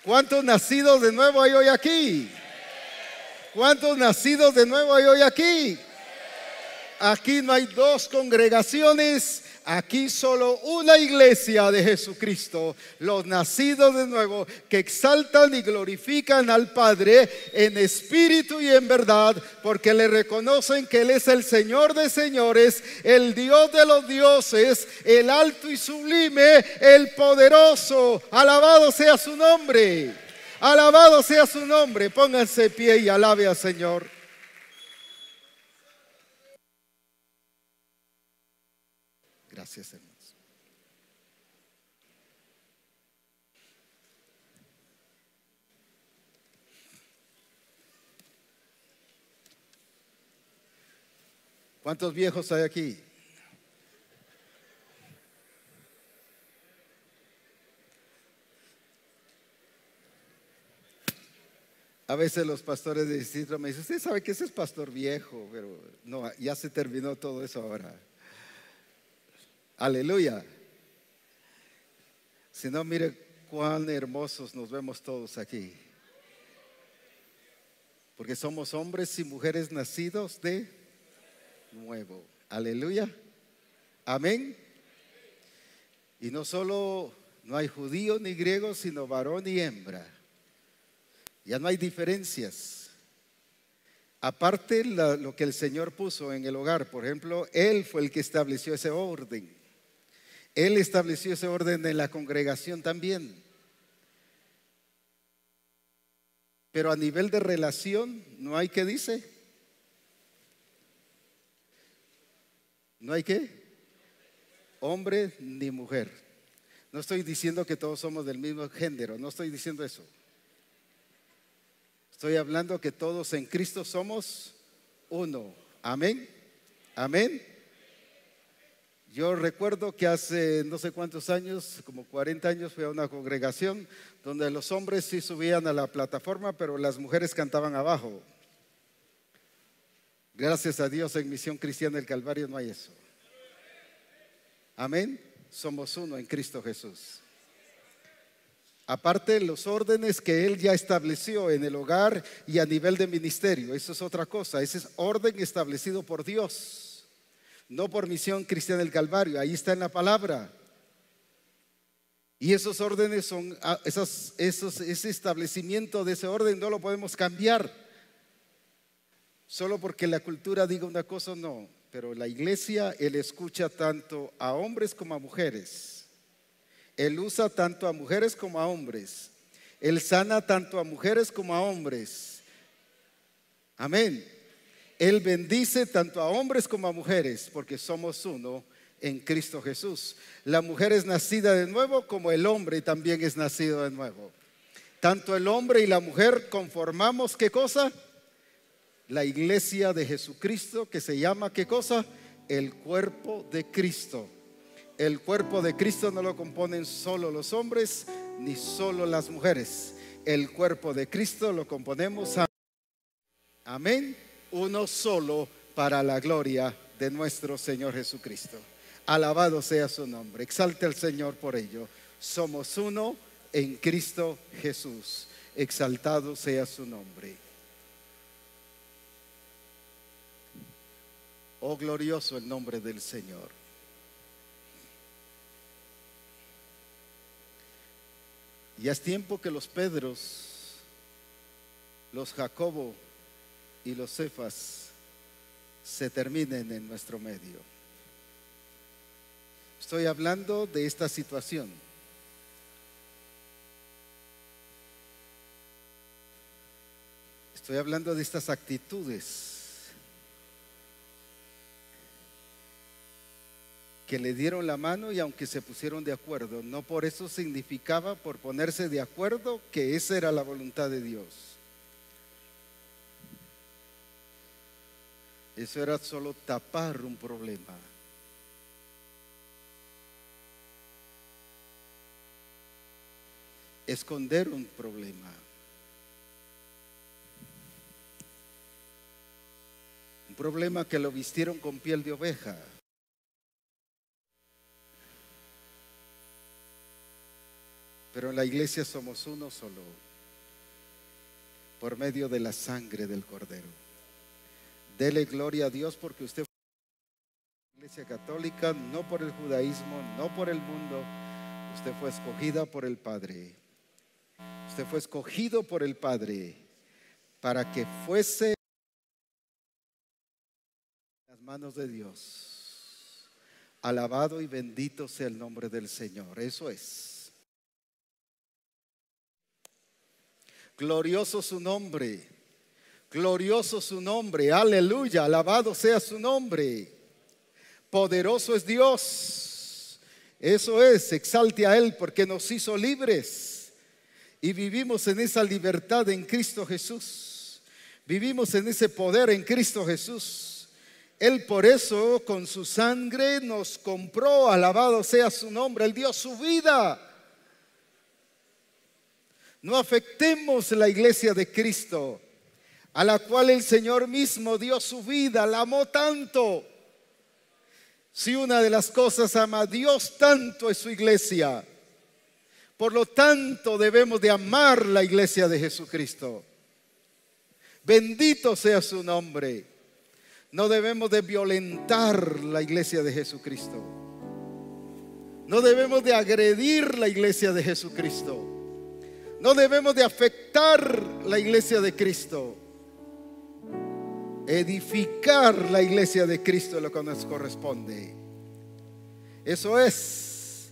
¿Cuántos nacidos de nuevo hay hoy aquí? ¿Cuántos nacidos de nuevo hay hoy aquí? Aquí no hay dos congregaciones, aquí solo una iglesia de Jesucristo, los nacidos de nuevo que exaltan y glorifican al Padre en espíritu y en verdad, porque le reconocen que Él es el Señor de señores, el Dios de los dioses, el alto y sublime, el poderoso. Alabado sea su nombre, alabado sea su nombre. Pónganse de pie y alabe al Señor. Gracias, hermanos. ¿Cuántos viejos hay aquí? A veces los pastores de distrito me dicen: usted sabe que ese es pastor viejo, pero no, ya se terminó todo eso ahora. Aleluya. Si no, mire cuán hermosos nos vemos todos aquí, porque somos hombres y mujeres nacidos de nuevo. Aleluya. Amén. Y no solo no hay judío ni griego, sino varón y hembra. Ya no hay diferencias. Aparte lo que el Señor puso en el hogar, por ejemplo, Él fue el que estableció ese orden. Él estableció ese orden en la congregación también. Pero a nivel de relación, ¿no hay qué dice? ¿No hay qué? Hombre ni mujer. No estoy diciendo que todos somos del mismo género, no estoy diciendo eso. Estoy hablando que todos en Cristo somos uno. Amén. Amén. Yo recuerdo que hace no sé cuántos años, como 40 años, fui a una congregación donde los hombres sí subían a la plataforma, pero las mujeres cantaban abajo. Gracias a Dios, en Misión Cristiana del Calvario no hay eso. Amén. Somos uno en Cristo Jesús. Aparte, los órdenes que Él ya estableció en el hogar y a nivel de ministerio, eso es otra cosa. Ese es orden establecido por Dios, no por Misión Cristiana del Calvario. Ahí está en la palabra. Y esos órdenes son, ese establecimiento de ese orden no lo podemos cambiar. Solo porque la cultura diga una cosa, no. Pero la iglesia, Él escucha tanto a hombres como a mujeres. Él usa tanto a mujeres como a hombres. Él sana tanto a mujeres como a hombres. Amén. Él bendice tanto a hombres como a mujeres, porque somos uno en Cristo Jesús. La mujer es nacida de nuevo como el hombre también es nacido de nuevo. Tanto el hombre y la mujer conformamos, ¿qué cosa? La iglesia de Jesucristo, que se llama, ¿qué cosa? El cuerpo de Cristo. El cuerpo de Cristo no lo componen solo los hombres ni solo las mujeres. El cuerpo de Cristo lo componemos, amén, uno solo, para la gloria de nuestro Señor Jesucristo. Alabado sea su nombre. Exalte al Señor por ello. Somos uno en Cristo Jesús. Exaltado sea su nombre. Oh, glorioso el nombre del Señor. Ya es tiempo que los Pedros, los Jacobo y los Cefas se terminen en nuestro medio. Estoy hablando de esta situación. Estoy hablando de estas actitudes que le dieron la mano y aunque se pusieron de acuerdo, no por eso significaba, por ponerse de acuerdo, que esa era la voluntad de Dios. Eso era solo tapar un problema. Esconder un problema. Un problema que lo vistieron con piel de oveja. Pero en la iglesia somos uno solo, por medio de la sangre del Cordero. Dele gloria a Dios porque usted fue a la iglesia católica, no por el judaísmo, no por el mundo. Usted fue escogida por el Padre. Usted fue escogido por el Padre para que fuese en las manos de Dios. Alabado y bendito sea el nombre del Señor. Eso es. Glorioso su nombre, glorioso su nombre, aleluya, alabado sea su nombre. Poderoso es Dios, eso es, exalte a Él porque nos hizo libres y vivimos en esa libertad en Cristo Jesús. Vivimos en ese poder en Cristo Jesús. Él por eso con su sangre nos compró, alabado sea su nombre, Él dio su vida. No afectemos la iglesia de Cristo, a la cual el Señor mismo dio su vida, la amó tanto. Si una de las cosas ama a Dios tanto es su iglesia, por lo tanto debemos de amar la iglesia de Jesucristo. Bendito sea su nombre. No debemos de violentar la iglesia de Jesucristo. No debemos de agredir la iglesia de Jesucristo. No debemos de afectar la iglesia de Cristo. edificar la iglesia de Cristo es lo que nos corresponde. Eso es,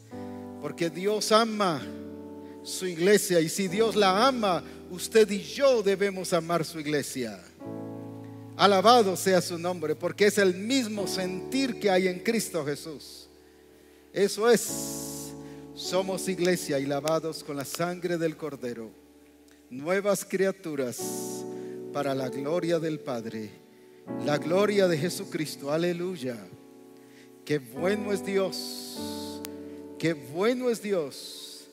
porque Dios ama su iglesia, y si Dios la ama, usted y yo debemos amar su iglesia. Alabado sea su nombre, porque es el mismo sentir que hay en Cristo Jesús. Eso es, somos iglesia y lavados con la sangre del Cordero, nuevas criaturas para la gloria del Padre, la gloria de Jesucristo. Aleluya. Qué bueno es Dios, qué bueno es Dios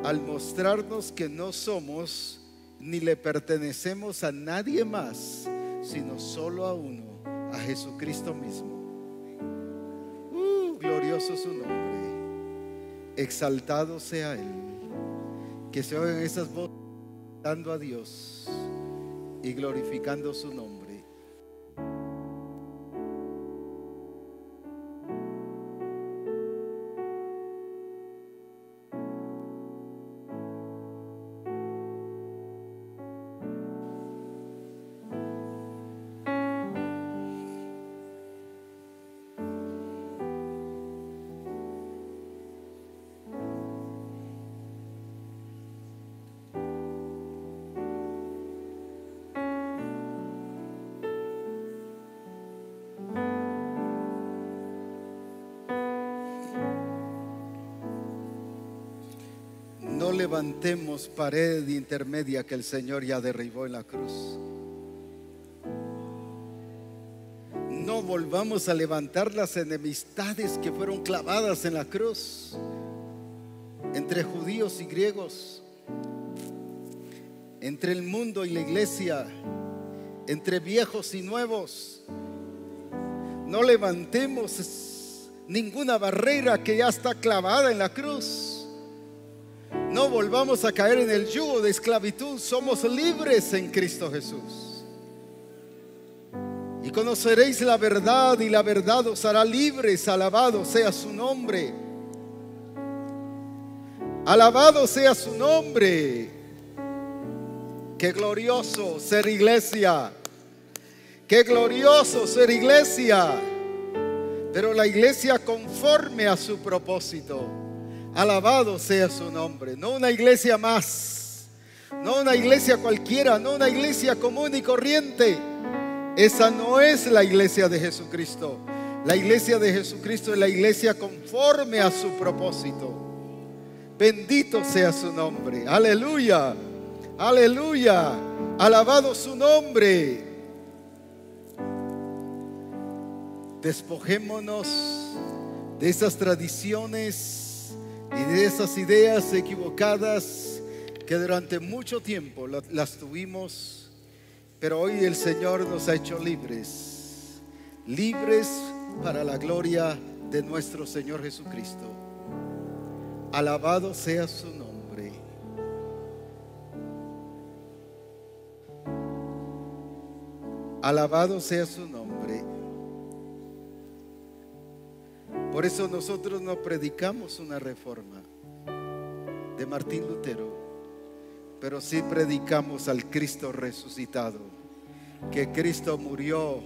al mostrarnos que no somos ni le pertenecemos a nadie más, sino solo a uno, a Jesucristo mismo. Glorioso su nombre, exaltado sea Él. Que se oigan esas voces dando a Dios y glorificando su nombre. No levantemos pared intermedia que el Señor ya derribó en la cruz. No volvamos a levantar las enemistades que fueron clavadas en la cruz entre judíos y griegos, entre el mundo y la iglesia, entre viejos y nuevos. No levantemos ninguna barrera que ya está clavada en la cruz. No volvamos a caer en el yugo de esclavitud. Somos libres en Cristo Jesús. Y conoceréis la verdad, y la verdad os hará libres. Alabado sea su nombre. Alabado sea su nombre. Qué glorioso ser iglesia. Qué glorioso ser iglesia. Pero la iglesia conforme a su propósito. Alabado sea su nombre. No una iglesia más, no una iglesia cualquiera, no una iglesia común y corriente. Esa no es la iglesia de Jesucristo. La iglesia de Jesucristo es la iglesia conforme a su propósito. Bendito sea su nombre. Aleluya, aleluya. Alabado su nombre. Despojémonos de esas tradiciones y de esas ideas equivocadas que durante mucho tiempo las tuvimos, pero hoy el Señor nos ha hecho libres, libres para la gloria de nuestro Señor Jesucristo. Alabado sea su nombre. Alabado sea su nombre. Por eso nosotros no predicamos una reforma de Martín Lutero, pero sí predicamos al Cristo resucitado, que Cristo murió,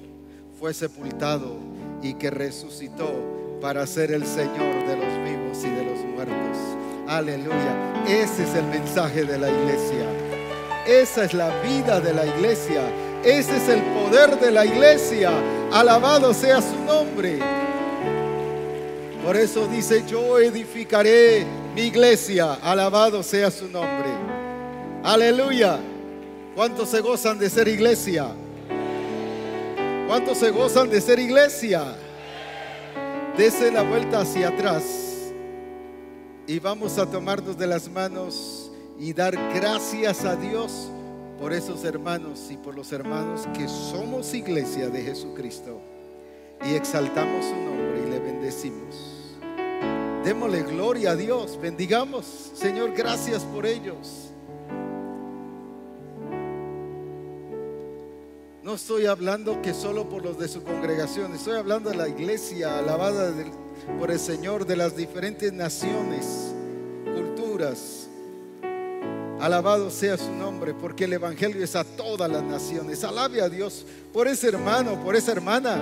fue sepultado y que resucitó para ser el Señor de los vivos y de los muertos. Aleluya. Ese es el mensaje de la iglesia. Esa es la vida de la iglesia. Ese es el poder de la iglesia. Alabado sea su nombre. Por eso dice: yo edificaré mi iglesia. Alabado sea su nombre. Aleluya. ¿Cuántos se gozan de ser iglesia? ¿Cuántos se gozan de ser iglesia? Dese la vuelta hacia atrás y vamos a tomarnos de las manos y dar gracias a Dios por esos hermanos y por los hermanos que somos iglesia de Jesucristo, y exaltamos su nombre y le bendecimos. Démosle gloria a Dios, bendigamos. Señor, gracias por ellos. No estoy hablando que solo por los de su congregación, estoy hablando de la iglesia alabada por el Señor, de las diferentes naciones, culturas. Alabado sea su nombre, porque el evangelio es a todas las naciones. Alabe a Dios por ese hermano, por esa hermana,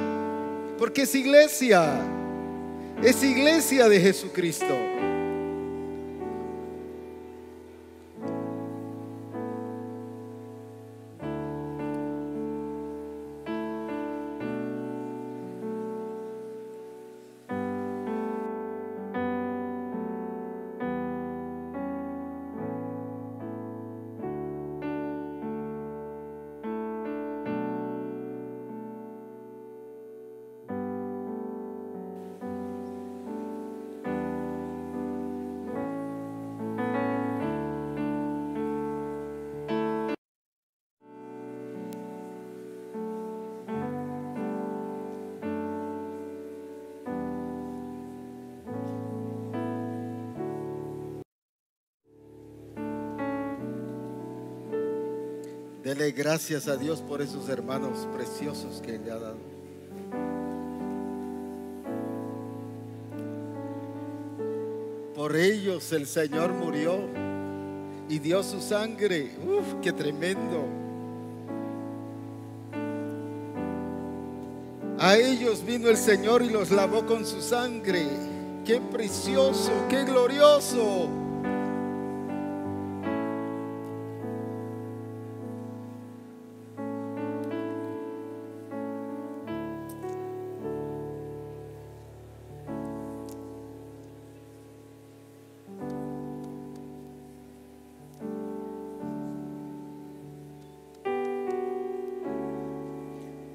porque es iglesia de Jesucristo. Dele gracias a Dios por esos hermanos preciosos que le ha dado. Por ellos el Señor murió y dio su sangre. ¡Uf, qué tremendo! A ellos vino el Señor y los lavó con su sangre. ¡Qué precioso! ¡Qué glorioso!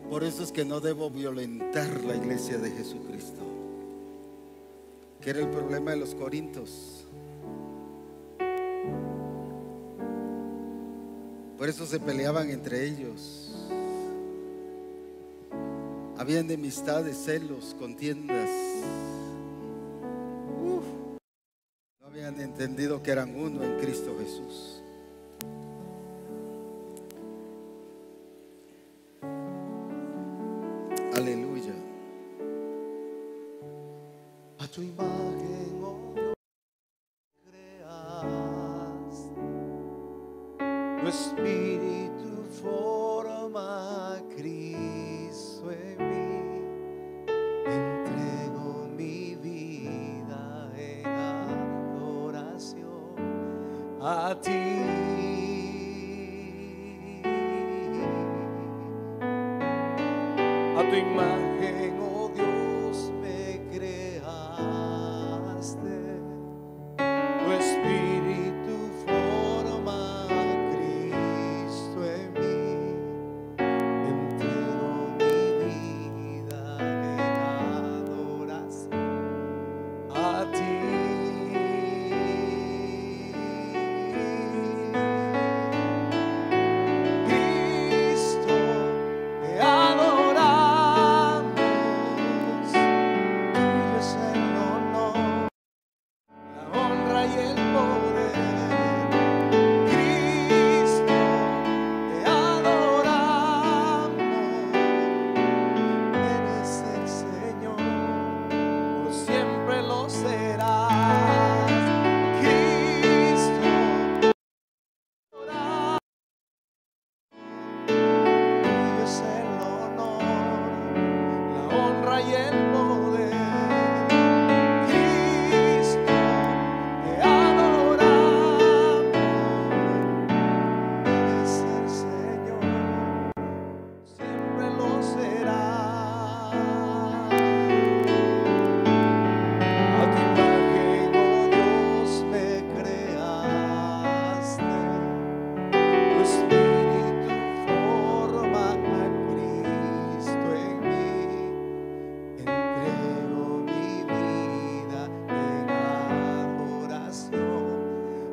Por eso es que no debo violentar la iglesia de Jesucristo, que era el problema de los corintios. Por eso se peleaban entre ellos. Habían enemistades, celos, contiendas. No habían entendido que eran uno en Cristo Jesús. Aleluya. A tu imagen, oh Dios, creas. Tu espíritu forma a Cristo en mí. Entrego mi vida en adoración a ti. A tu imagen, oh Dios, me creaste. Tu espíritu forma a Cristo en mí. Entrego mi vida en adoración a ti. Cristo, te adoramos. Tuyo es el honor, la honra y el poder. Cristo, te adoramos. Eres el Señor, por siempre lo serás. Cristo, te adoramos. Tuyo es el honor, la honra y el poder. Cristo, te adoramos. Eres el Señor, siempre lo serás. A tu imagen, oh Dios, me creaste. Tu espíritu forma a Cristo en mí. Entrego mi vida en adoración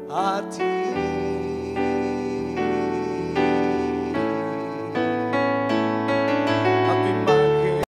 a ti.